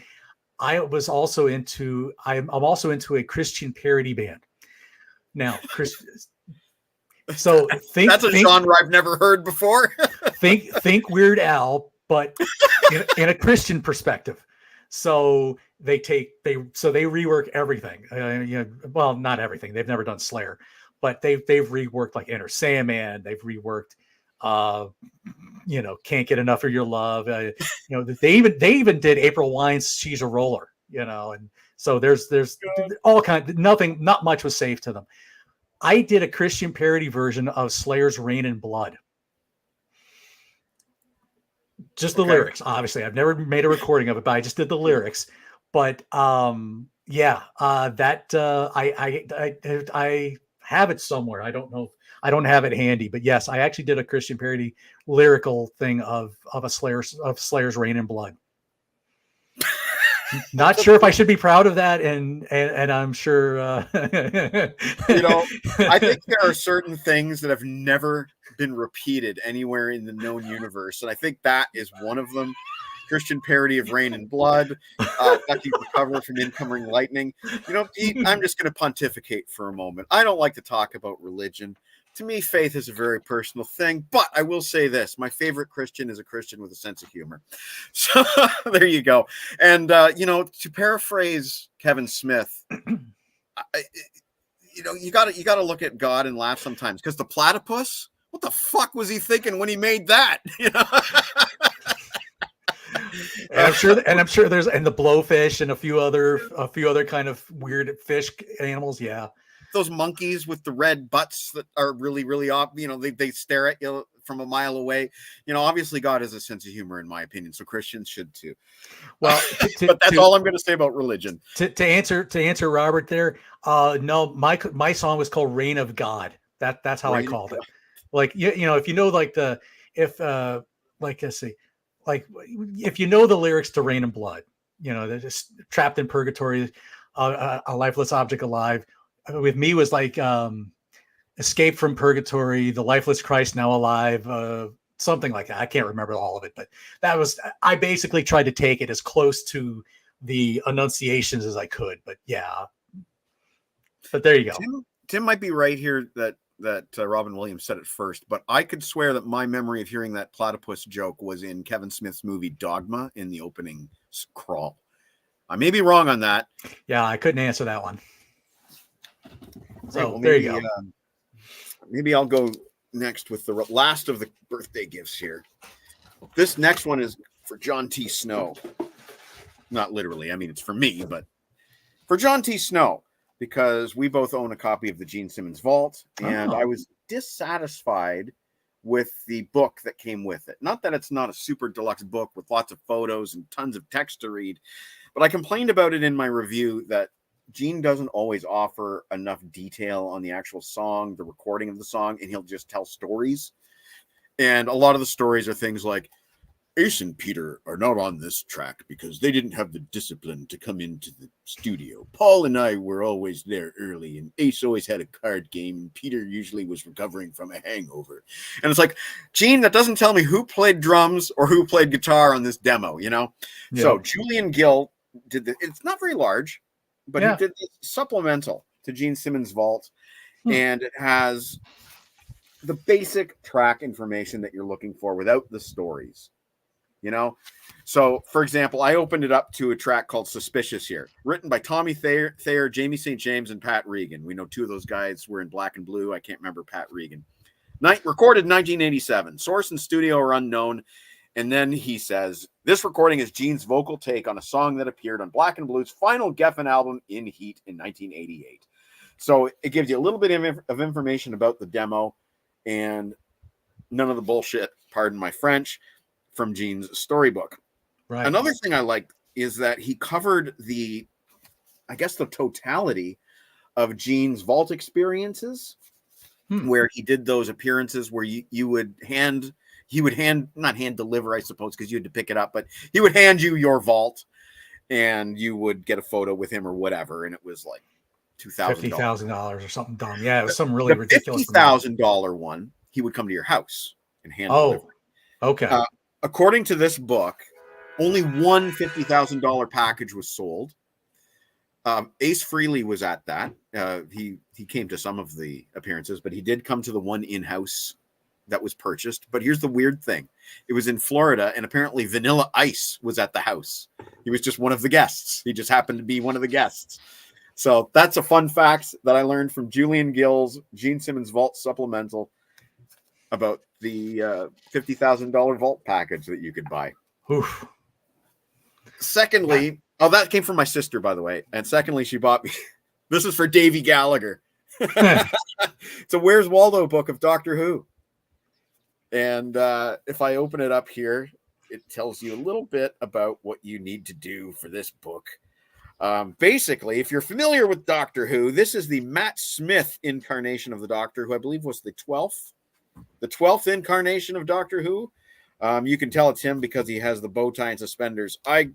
Speaker 1: I'm also into a Christian parody band. Now, so
Speaker 2: that's a genre I've never heard before.
Speaker 1: think Weird Al, but in a Christian perspective. So they rework everything. Well, not everything. They've never done Slayer, but they've reworked like Enter Sandman. They've reworked, Can't Get Enough of Your Love. They even did April Wine's She's a Roller. And so there's all kinds. Not much was safe to them. I did a Christian parody version of Slayer's Rain and Blood. Just the lyrics. Obviously, I've never made a recording of it, but I just did the lyrics. But I have it somewhere. I don't know. I don't have it handy, but yes, I actually did a Christian parody lyrical thing of Slayer's Rain and Blood. Not sure if I should be proud of that, and I'm sure.
Speaker 2: I think there are certain things that have never been repeated anywhere in the known universe, and I think that is one of them. Christian parody of Rain and Blood, Ducky's Recover from Incoming Lightning. Pete, I'm just going to pontificate for a moment. I don't like to talk about religion. To me, faith is a very personal thing, but I will say this. My favorite Christian is a Christian with a sense of humor. So there you go. And, to paraphrase Kevin Smith, you got to look at God and laugh sometimes, because the platypus, what the fuck was he thinking when he made that?
Speaker 1: I'm sure there's the blowfish and a few other kind of weird fish animals. Yeah.
Speaker 2: Those monkeys with the red butts that are really, really off, they stare at you from a mile away. Obviously God has a sense of humor, in my opinion, so Christians should too.
Speaker 1: Well,
Speaker 2: but that's all I'm going to say about religion.
Speaker 1: To answer Robert there, no, my song was called Reign of God. That's how I called it. Like, if you know, like let's see, like if you know the lyrics to Rain and Blood, they're just trapped in purgatory, a lifeless object alive. With me was like escape from purgatory, the lifeless Christ now alive, something like that. I can't remember all of it, but I basically tried to take it as close to the Annunciations as I could. But yeah, but there you go.
Speaker 2: Tim might be right here that Robin Williams said it first, but I could swear that my memory of hearing that platypus joke was in Kevin Smith's movie Dogma in the opening crawl. I may be wrong on that.
Speaker 1: Yeah, I couldn't answer that one. So
Speaker 2: right, well,
Speaker 1: there you go.
Speaker 2: Maybe I'll go next with the last of the birthday gifts here. This next one is for John T. Snow. Not literally. I mean, it's for me, but for John T. Snow, because we both own a copy of the Gene Simmons Vault, and I was dissatisfied with the book that came with it. Not that it's not a super deluxe book with lots of photos and tons of text to read, but I complained about it in my review that Gene doesn't always offer enough detail on the actual song, the recording of the song, and he'll just tell stories. And a lot of the stories are things like, Ace and Peter are not on this track because they didn't have the discipline to come into the studio. Paul and I were always there early, and Ace always had a card game, and Peter usually was recovering from a hangover. And it's like, Gene, that doesn't tell me who played drums or who played guitar on this demo, Yeah. So Julian Gill did it's not very large, but he did this supplemental to Gene Simmons' Vault, and it has the basic track information that you're looking for without the stories. So for example, I opened it up to a track called Suspicious here, written by Tommy Thayer, Jamie St. James, and Pat Regan. We know two of those guys were in Black and Blue. I can't remember Pat Regan. Recorded in 1987. Source and studio are unknown. And then he says, this recording is Gene's vocal take on a song that appeared on Black and Blue's final Geffen album, In Heat, in 1988. So it gives you a little bit of information about the demo and none of the bullshit, pardon my French, from Gene's storybook. Right. Another thing I like is that he covered the totality of Gene's Vault experiences, where he did those appearances where he would not hand deliver, I suppose, because you had to pick it up, but he would hand you your vault and you would get a photo with him or whatever. And it was like
Speaker 1: $50,000 or something dumb. Yeah, it was some really ridiculous.
Speaker 2: $50,000 one, he would come to your house and hand deliver.
Speaker 1: Okay.
Speaker 2: According to this book, only one $50,000 package was sold. Ace Frehley was at that. He came to some of the appearances, but he did come to the one in-house that was purchased. But here's the weird thing. It was in Florida, and apparently Vanilla Ice was at the house. He was just one of the guests. He just happened to be one of the guests. So that's a fun fact that I learned from Julian Gill's Gene Simmons Vault supplemental about the $50,000 Vault package that you could buy. Oof. Secondly, that came from my sister, by the way. And secondly, she bought me, this is for Davey Gallagher. It's a Where's Waldo book of Doctor Who. And if I open it up here, it tells you a little bit about what you need to do for this book. Basically, if you're familiar with Doctor Who, this is the Matt Smith incarnation of the Doctor, who I believe was the 12th incarnation of Doctor Who. You can tell it's him because he has the bow tie and suspenders. I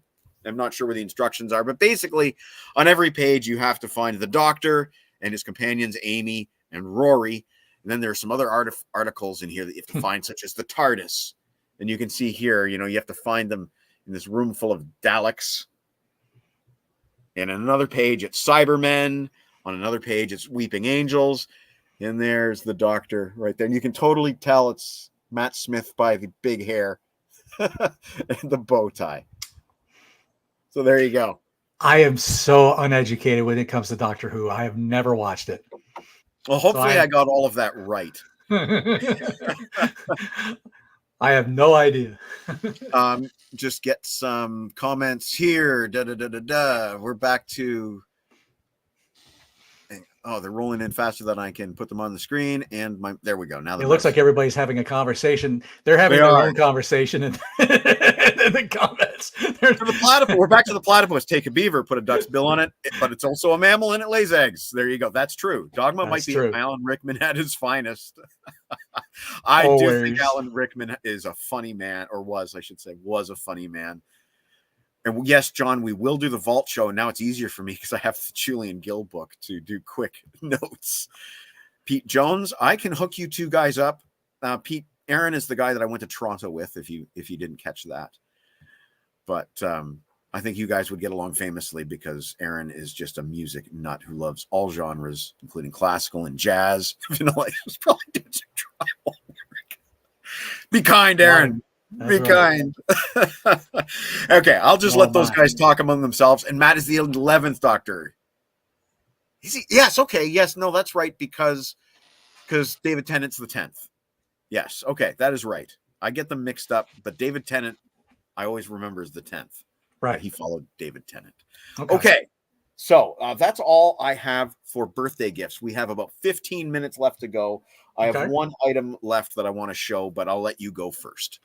Speaker 2: am not sure where the instructions are, but basically on every page you have to find the Doctor and his companions Amy and Rory. And then there are some other articles in here that you have to find, such as the TARDIS. And you can see here, you have to find them in this room full of Daleks. And on another page, it's Cybermen. On another page, it's Weeping Angels. And there's the Doctor right there. And you can totally tell it's Matt Smith by the big hair and the bow tie. So there you go.
Speaker 1: I am so uneducated when it comes to Doctor Who. I have never watched it.
Speaker 2: Well, hopefully I got all of that right.
Speaker 1: I have no idea.
Speaker 2: Just get some comments here. We're back to. Oh, they're rolling in faster than I can put them on the screen. And there we go. Now
Speaker 1: It looks like everybody's having a conversation. They're having their own conversation in the comments.
Speaker 2: We're back to the platypus. Take a beaver, put a duck's bill on it, but it's also a mammal and it lays eggs. There you go. That's true. Dogma might be Alan Rickman at his finest. I do think Alan Rickman is a funny man, or was, I should say, was a funny man. And yes, John, we will do the Vault show. And now it's easier for me because I have the Julian Gill book to do quick notes. Pete Jones, I can hook you two guys up. Aaron is the guy that I went to Toronto with, if you didn't catch that. But I think you guys would get along famously because Aaron is just a music nut who loves all genres, including classical and jazz. Vanilla was probably doing some trial work. Be kind, Aaron. Be kind. Okay, I'll just let those guys talk among themselves. And Matt is the 11th Doctor. Yes, okay. Yes, no, that's right, because David Tennant's the 10th. Yes, okay, that is right. I get them mixed up, but David Tennant, I always remember as the 10th.
Speaker 1: Right.
Speaker 2: He followed David Tennant. Okay. So that's all I have for birthday gifts. We have about 15 minutes left to go. I have one item left that I want to show, but I'll let you go first.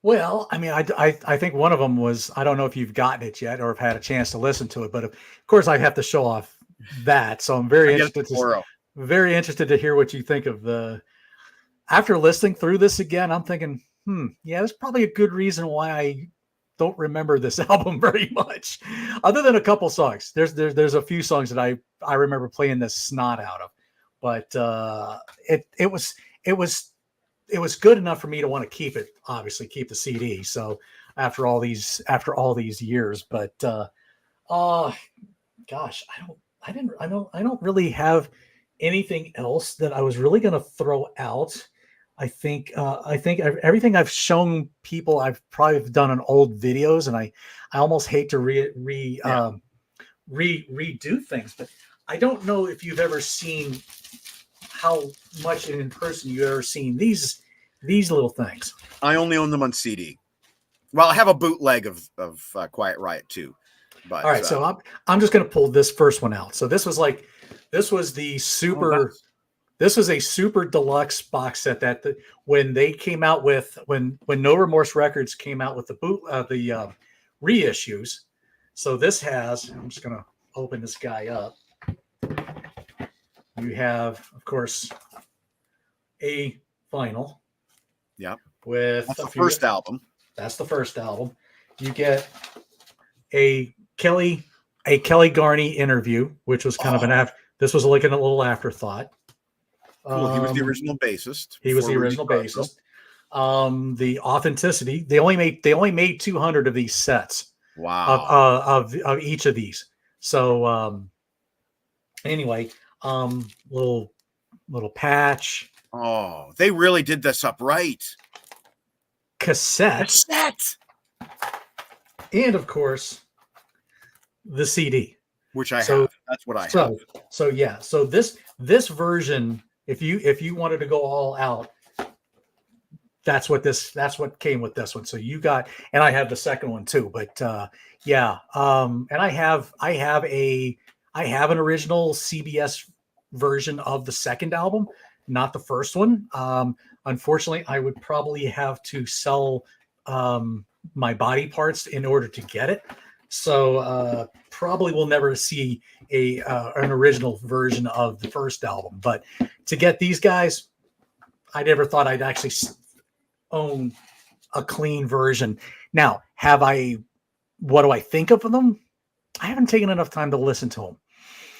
Speaker 1: Well, I mean, I think one of them was, I don't know if you've gotten it yet or have had a chance to listen to it, but of course I have to show off that. So I'm very interested to hear what you think of after listening through this again. I'm thinking, yeah, there's probably a good reason why I don't remember this album very much, other than a couple songs. There's a few songs that I remember playing the snot out of, but it was good enough for me to want to keep it, obviously keep the CD. So after all these years, but gosh, I don't really have anything else that I was really going to throw out. I think everything I've shown people, I've probably done on old videos, and I almost hate to redo things, but I don't know if you've ever seen how much in person you've ever seen these little things.
Speaker 2: I only own them on CD. Well, I have a bootleg of Quiet Riot too. But
Speaker 1: all right, so I'm just going to pull this first one out. So this was the super. This was a super deluxe box set that when they came out with when No Remorse Records came out with the reissues. So this has, I'm just going to open this guy up. You have, of course, a vinyl.
Speaker 2: Yeah.
Speaker 1: That's
Speaker 2: the first album.
Speaker 1: That's the first album. You get a Kelly Garney interview, which was kind of this was like a little afterthought.
Speaker 2: Cool. He was the original bassist.
Speaker 1: He was the original bassist. The authenticity. They only made 200 of these sets.
Speaker 2: Wow.
Speaker 1: Of each of these. So anyway, little patch.
Speaker 2: Oh, they really did this up right.
Speaker 1: Cassette. And of course, the CD.
Speaker 2: Which I have. That's what I have.
Speaker 1: So yeah. So this version, if you wanted to go all out, that's what came with this one. So you got, and I have the second one too, but yeah. And I have an original CBS version of the second album, not the first one. Unfortunately, I would probably have to sell my body parts in order to get it. So probably we'll never see an original version of the first album. But to get these guys, I never thought I'd actually own a clean version. Now, what do I think of them? I haven't taken enough time to listen to them.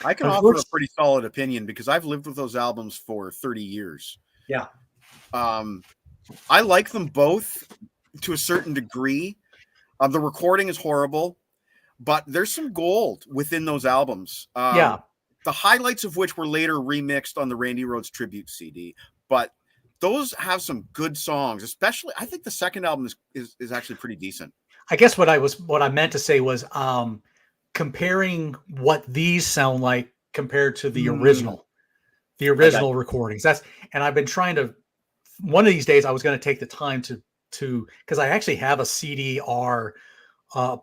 Speaker 2: I can offer a pretty solid opinion because I've lived with those albums for 30 years.
Speaker 1: Yeah.
Speaker 2: I like them both to a certain degree. The recording is horrible, but there's some gold within those albums.
Speaker 1: Yeah.
Speaker 2: The highlights of which were later remixed on the Randy Rhoads tribute CD, but those have some good songs, especially I think the second album is actually pretty decent.
Speaker 1: I guess what I meant to say was comparing what these sound like compared to the original recordings. And I've been trying to, one of these days I was going to take the time to to, because I actually have a CDR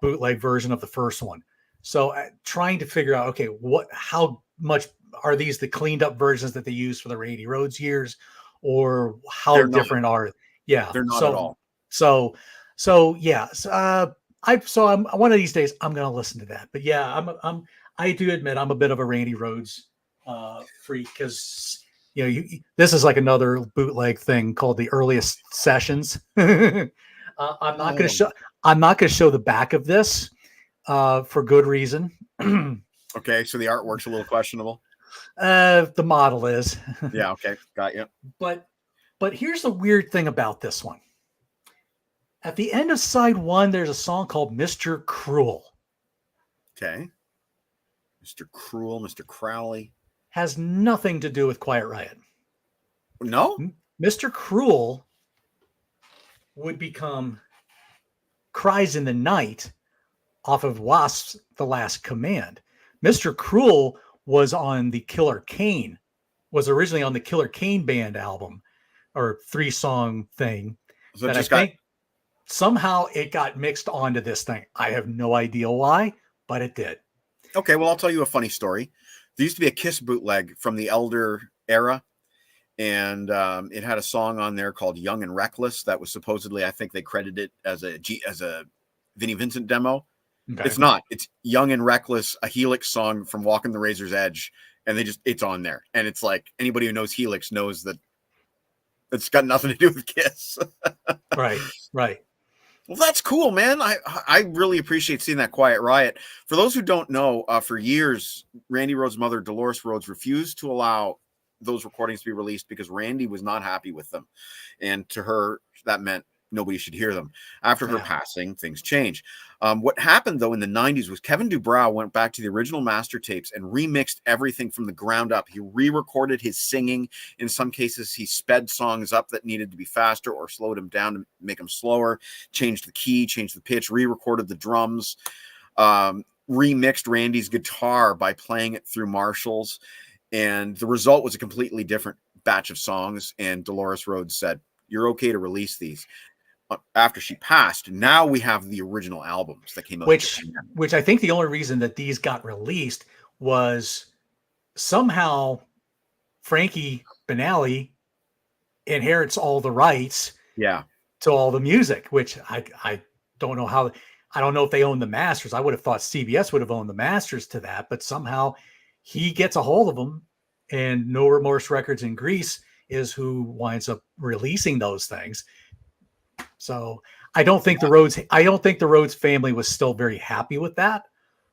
Speaker 1: bootleg version of the first one. So trying to figure out, okay, how much are these the cleaned up versions that they used for the Randy Rhoads years, or how
Speaker 2: They're not.
Speaker 1: different are? Yeah,
Speaker 2: They're not at all.
Speaker 1: So yeah, I'm one of these days I'm gonna listen to that. But yeah, I do admit I'm a bit of a Randy Rhoads freak, because this is like another bootleg thing called the earliest sessions. I'm not going to show. I'm not going to show the back of this for good reason.
Speaker 2: Okay, so the artwork's a little questionable.
Speaker 1: The model is.
Speaker 2: Yeah. Okay. Got you.
Speaker 1: But here's the weird thing about this one. At the end of side 1, there's a song called "Mr. Cruel."
Speaker 2: Okay. Mr. Cruel, Mr. Crowley.
Speaker 1: Has nothing to do with Quiet Riot.
Speaker 2: No?
Speaker 1: Mr. Cruel would become Cries in the Night off of Wasp's The Last Command. Mr. Cruel was on the Killer Kane, was originally on the Killer Kane band album, or 3-song thing.
Speaker 2: So
Speaker 1: that I think somehow it got mixed onto this thing. I have no idea why, but it did.
Speaker 2: Okay, well, I'll tell you a funny story. There used to be a Kiss bootleg from the Elder era, and it had a song on there called "Young and Reckless" that was supposedly, I think they credited it as a Vinnie Vincent demo. Okay. It's not. It's "Young and Reckless," a Helix song from Walking the Razor's Edge, and it's on there. And it's like, anybody who knows Helix knows that it's got nothing to do with Kiss.
Speaker 1: Right.
Speaker 2: Well, that's cool, man. I really appreciate seeing that Quiet Riot. For those who don't know, for years, Randy Rhoads' mother, Dolores Rhoads, refused to allow those recordings to be released because Randy was not happy with them. And to her, that meant nobody should hear them. After her passing, things changed. What happened, though, in the 90s was Kevin Dubrow went back to the original master tapes and remixed everything from the ground up. He re-recorded his singing. In some cases, he sped songs up that needed to be faster or slowed them down to make them slower, changed the key, changed the pitch, re-recorded the drums, remixed Randy's guitar by playing it through Marshalls. And the result was a completely different batch of songs. And Dolores Rhoads said, "You're okay to release these." After she passed, now we have the original albums that came out.
Speaker 1: Which I think the only reason that these got released was somehow Frankie Banali inherits all the rights to all the music, which I don't know how. I don't know if they own the masters. I would have thought CBS would have owned the masters to that, but somehow he gets a hold of them, and No Remorse Records in Greece is who winds up releasing those things. So I don't think the Rhoads family was still very happy with that.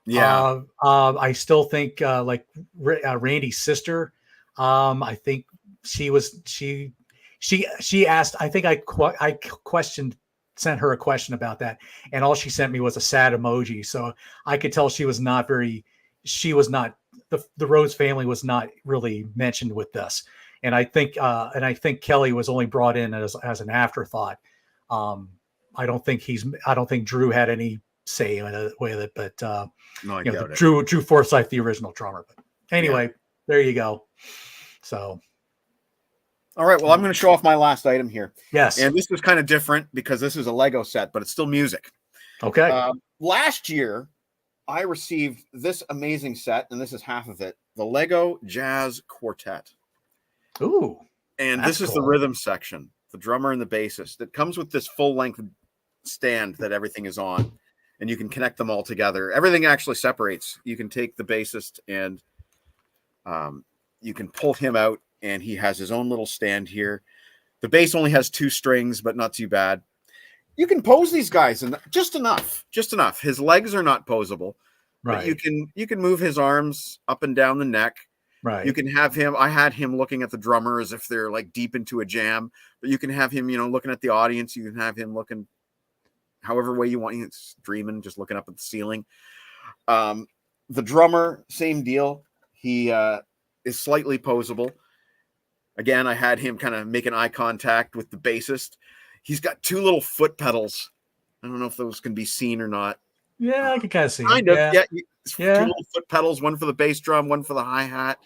Speaker 2: Yeah.
Speaker 1: I still think like Randy's sister, I think she asked, I think I sent her a question about that, and all she sent me was a sad emoji. So I could tell the Rhoads family was not really mentioned with this. And I think Kelly was only brought in as an afterthought. I don't think Drew had any say with it, but Drew Forsythe, the original drummer. But anyway, there you go. So,
Speaker 2: all right. Well, I'm going to show off my last item here.
Speaker 1: Yes,
Speaker 2: and this was kind of different because this is a Lego set, but it's still music.
Speaker 1: Okay.
Speaker 2: Last year, I received this amazing set, and this is half of it: the Lego Jazz Quartet.
Speaker 1: Ooh,
Speaker 2: and this is cool. The rhythm section. The drummer and the bassist. It comes with this full-length stand that everything is on, and you can connect them all together. Everything actually separates. You can take the bassist and you can pull him out, and he has his own little stand here. The bass only has 2 strings, but not too bad. You can pose these guys, and just enough. His legs are not posable, right? But you can move his arms up and down the neck.
Speaker 1: Right.
Speaker 2: You can have him. I had him looking at the drummer as if they're like deep into a jam, but you can have him, looking at the audience. You can have him looking however way you want. He's dreaming, just looking up at the ceiling. The drummer, same deal. He is slightly posable. Again, I had him kind of making eye contact with the bassist. He's got 2 little foot pedals. I don't know if those can be seen or not.
Speaker 1: Yeah, I can kind of see.
Speaker 2: Kind of. Yeah. 2 little foot pedals, one for the bass drum, one for the hi-hat.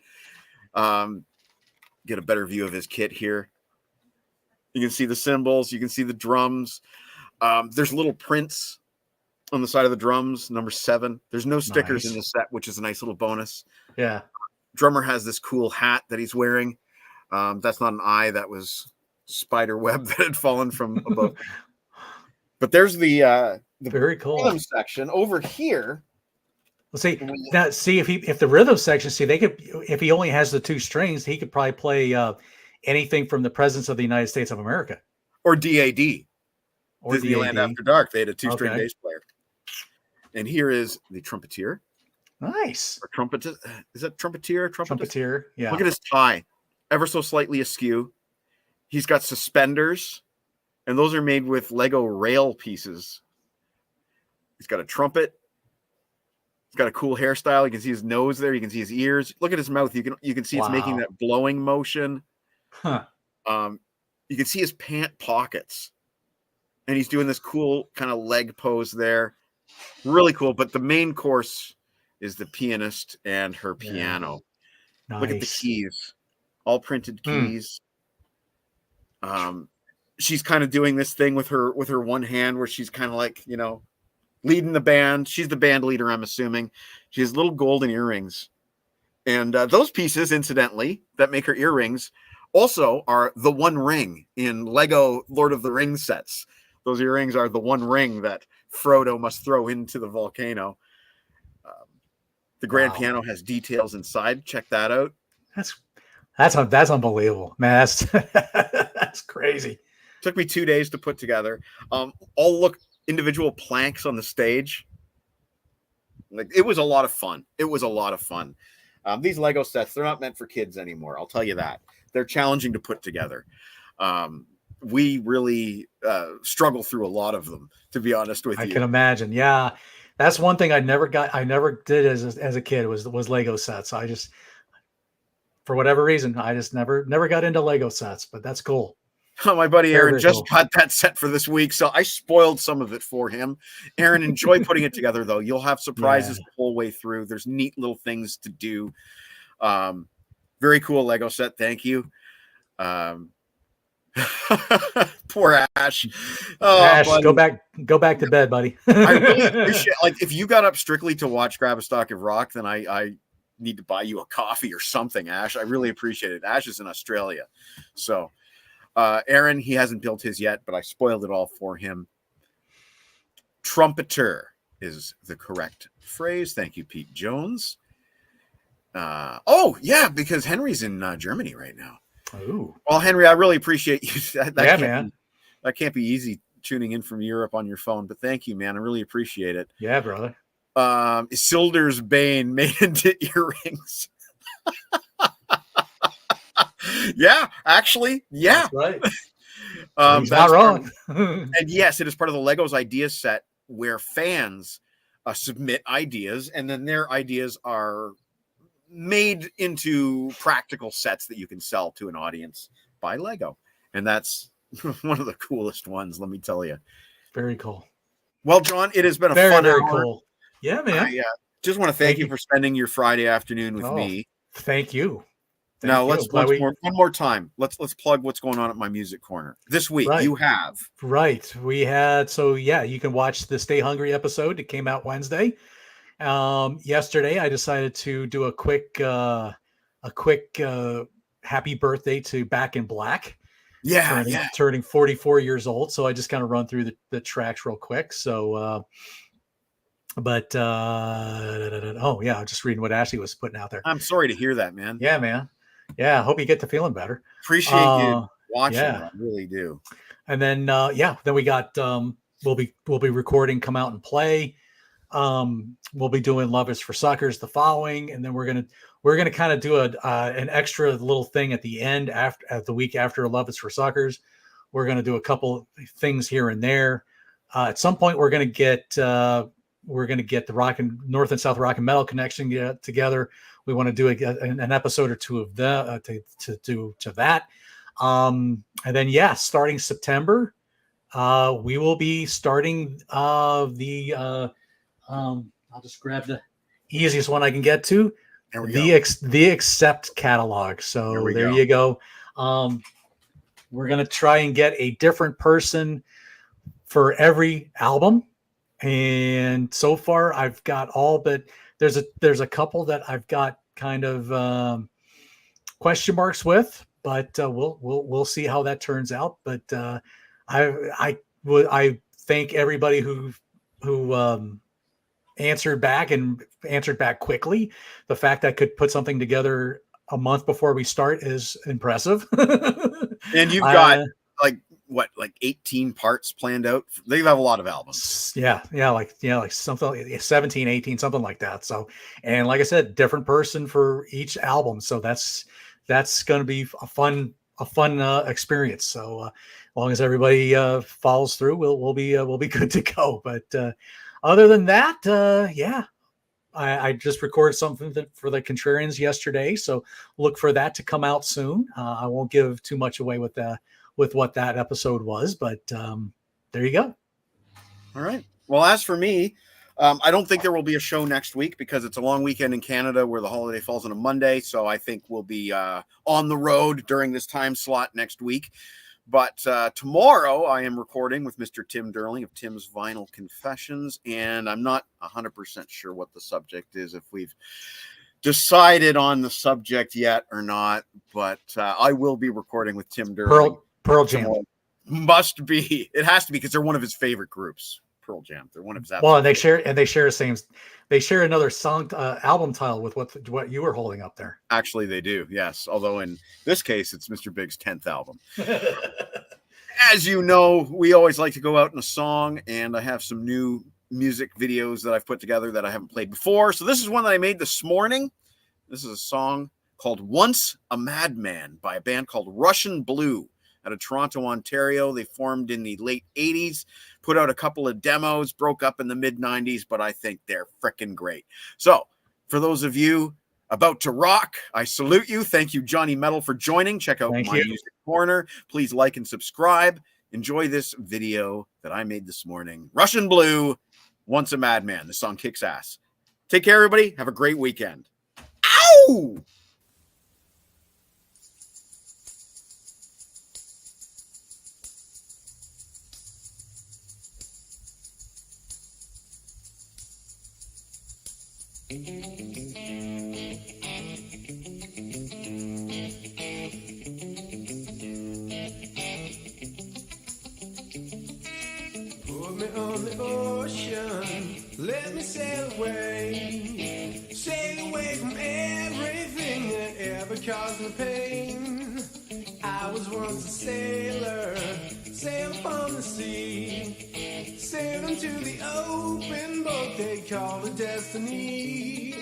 Speaker 2: Get a better view of his kit here. You can see the cymbals. You can see the drums. There's little prints on the side of the drums, number 7. There's no stickers in the set, which is a nice little bonus.
Speaker 1: Yeah.
Speaker 2: Drummer has this cool hat that he's wearing. That's not an eye. That was spider web that had fallen from above. But there's the
Speaker 1: very cool
Speaker 2: rhythm section over here.
Speaker 1: Let's see now. See if the rhythm section. See, they could, if he only has the 2 strings, he could probably play anything from the Presidents of the United States of America
Speaker 2: or DAD.
Speaker 1: Or
Speaker 2: Disneyland
Speaker 1: DAD.
Speaker 2: After Dark. They had a 2-string bass player. And here is the trumpeter.
Speaker 1: Nice.
Speaker 2: Or trumpet. Is that trumpeter?
Speaker 1: Trumpeter. Yeah.
Speaker 2: Look at his tie. Ever so slightly askew. He's got suspenders. And those are made with Lego rail pieces. He's got a trumpet. He's got a cool hairstyle. You can see his nose there. You can see his ears. Look at his mouth. You can see it's making that blowing motion.
Speaker 1: Huh.
Speaker 2: You can see his pant pockets. And he's doing this cool kind of leg pose there. Really cool. But the main course is the pianist and her piano.
Speaker 1: Nice.
Speaker 2: Look at the keys. All printed keys. She's kind of doing this thing with her one hand where she's kind of like, leading the band. She's the band leader, I'm assuming. She has little golden earrings. And those pieces, incidentally, that make her earrings also are the One Ring in Lego Lord of the Rings sets. Those earrings are the one ring that Frodo must throw into the volcano. The grand piano has details inside. Check that out.
Speaker 1: That's unbelievable, man. That's crazy.
Speaker 2: Took me 2 days to put together. All look individual planks on the stage. Like, it was a lot of fun. These Lego sets, they're not meant for kids anymore. I'll tell you that. They're challenging to put together. We really struggle through a lot of them, to be honest with you.
Speaker 1: I can imagine. Yeah. That's one thing I never did as a kid was Lego sets. I just, for whatever reason, I just never got into Lego sets, but that's cool.
Speaker 2: My buddy Aaron just got that set for this week, so I spoiled some of it for him. Aaron, enjoy putting it together, though. You'll have surprises the whole way through. There's neat little things to do. Very cool Lego set. Thank you. Poor Ash. Oh,
Speaker 1: Ash,
Speaker 2: buddy.
Speaker 1: go back to bed, buddy.
Speaker 2: I really appreciate, like, if you got up strictly to watch Grab a Stock of Rock, then I need to buy you a coffee or something, Ash. I really appreciate it. Ash is in Australia. So Aaron, he hasn't built his yet, but I spoiled it all for him. Trumpeter is the correct phrase. Thank you, Pete Jones. Because Henry's in Germany right now.
Speaker 1: Oh, well,
Speaker 2: Henry, I really appreciate you.
Speaker 1: Man.
Speaker 2: That can't be easy tuning in from Europe on your phone, but thank you, man. I really appreciate it.
Speaker 1: Yeah, brother.
Speaker 2: Isildur's Bane made into earrings. Yeah, actually, yeah.
Speaker 1: That's right.
Speaker 2: He's
Speaker 1: not wrong.
Speaker 2: And yes, it is part of the Legos idea set where fans submit ideas, and then their ideas are made into practical sets that you can sell to an audience by Lego. And that's one of the coolest ones, let me tell you.
Speaker 1: Very cool.
Speaker 2: Well, John, it has been a
Speaker 1: very
Speaker 2: hour.
Speaker 1: Cool. Yeah, man.
Speaker 2: I just want to thank you for spending your Friday afternoon with me.
Speaker 1: Thank you.
Speaker 2: Now let's one more time. Let's plug what's going on at my music corner this week.
Speaker 1: Right.
Speaker 2: You have
Speaker 1: we had you can watch the Stay Hungry episode. It came out Wednesday. Yesterday I decided to do a quick happy birthday to Back in Black. Turning 44 years old. So I just kind of run through the tracks real quick. So just reading what Ashley was putting out there.
Speaker 2: I'm sorry to hear that, man.
Speaker 1: Yeah, man. Yeah, I hope you get to feeling better.
Speaker 2: Appreciate you watching. I really do.
Speaker 1: And then then we got we'll be recording Come Out and Play. We'll be doing Love Is for Suckers the following, and then we're gonna kind of do an extra little thing at the end at the week after Love Is for Suckers. We're gonna do a couple things here and there. At some point, we're gonna get the North and South Rock and Metal connection together. We want to do an episode or two of that to that. And then starting September, we will be starting I'll just grab the easiest one I can get to. The Accept catalog. So there you go. we're going to try and get a different person for every album. And so far I've got all, but there's a couple that I've got kind of question marks with, but we'll see how that turns out. But I thank everybody who answered back quickly. The fact that I could put something together a month before we start is impressive.
Speaker 2: And you've got like 18 parts planned out. They have a lot of albums.
Speaker 1: Yeah, like something like 17, 18, something like that. So, and like I said, different person for each album. So that's going to be a fun experience. So, as long as everybody follows through, we'll be good to go. But other than that, I just recorded something for the Contrarians yesterday, so look for that to come out soon. I won't give too much away with what that episode was, but there you go.
Speaker 2: All right. Well, as for me, I don't think there will be a show next week because it's a long weekend in Canada where the holiday falls on a Monday. So I think we'll be on the road during this time slot next week. But tomorrow I am recording with Mr. Tim Derling of Tim's Vinyl Confessions, and I'm not 100% sure what the subject is, if we've decided on the subject yet or not, but I will be recording with Tim Derling.
Speaker 1: Pearl Jam.
Speaker 2: Must be. It has to be because they're one of his favorite groups. Pearl Jam. They're one of his.
Speaker 1: Well, and they share the same. They share another song album title with what you were holding up there.
Speaker 2: Actually, they do. Yes. Although in this case, it's Mr. Big's 10th album. As you know, we always like to go out in a song, and I have some new music videos that I've put together that I haven't played before. So this is one that I made this morning. This is a song called "Once a Madman" by a band called Russian Blue out of Toronto, Ontario. They formed in the late 80s, put out a couple of demos, broke up in the mid 90s, but I think they're freaking great. So for those of you about to rock, I salute you. Thank you, Johnny Metal, for joining. Check out my Music Corner. Please like and subscribe. Enjoy this video that I made this morning. Russian Blue, "Once a Madman." The song kicks ass. Take care, everybody. Have a great weekend. Ow!
Speaker 3: Put me on the ocean, let me sail away from everything that ever caused me pain. I was once a sailor, sailed upon the sea, sailed into the open boat they call a destiny.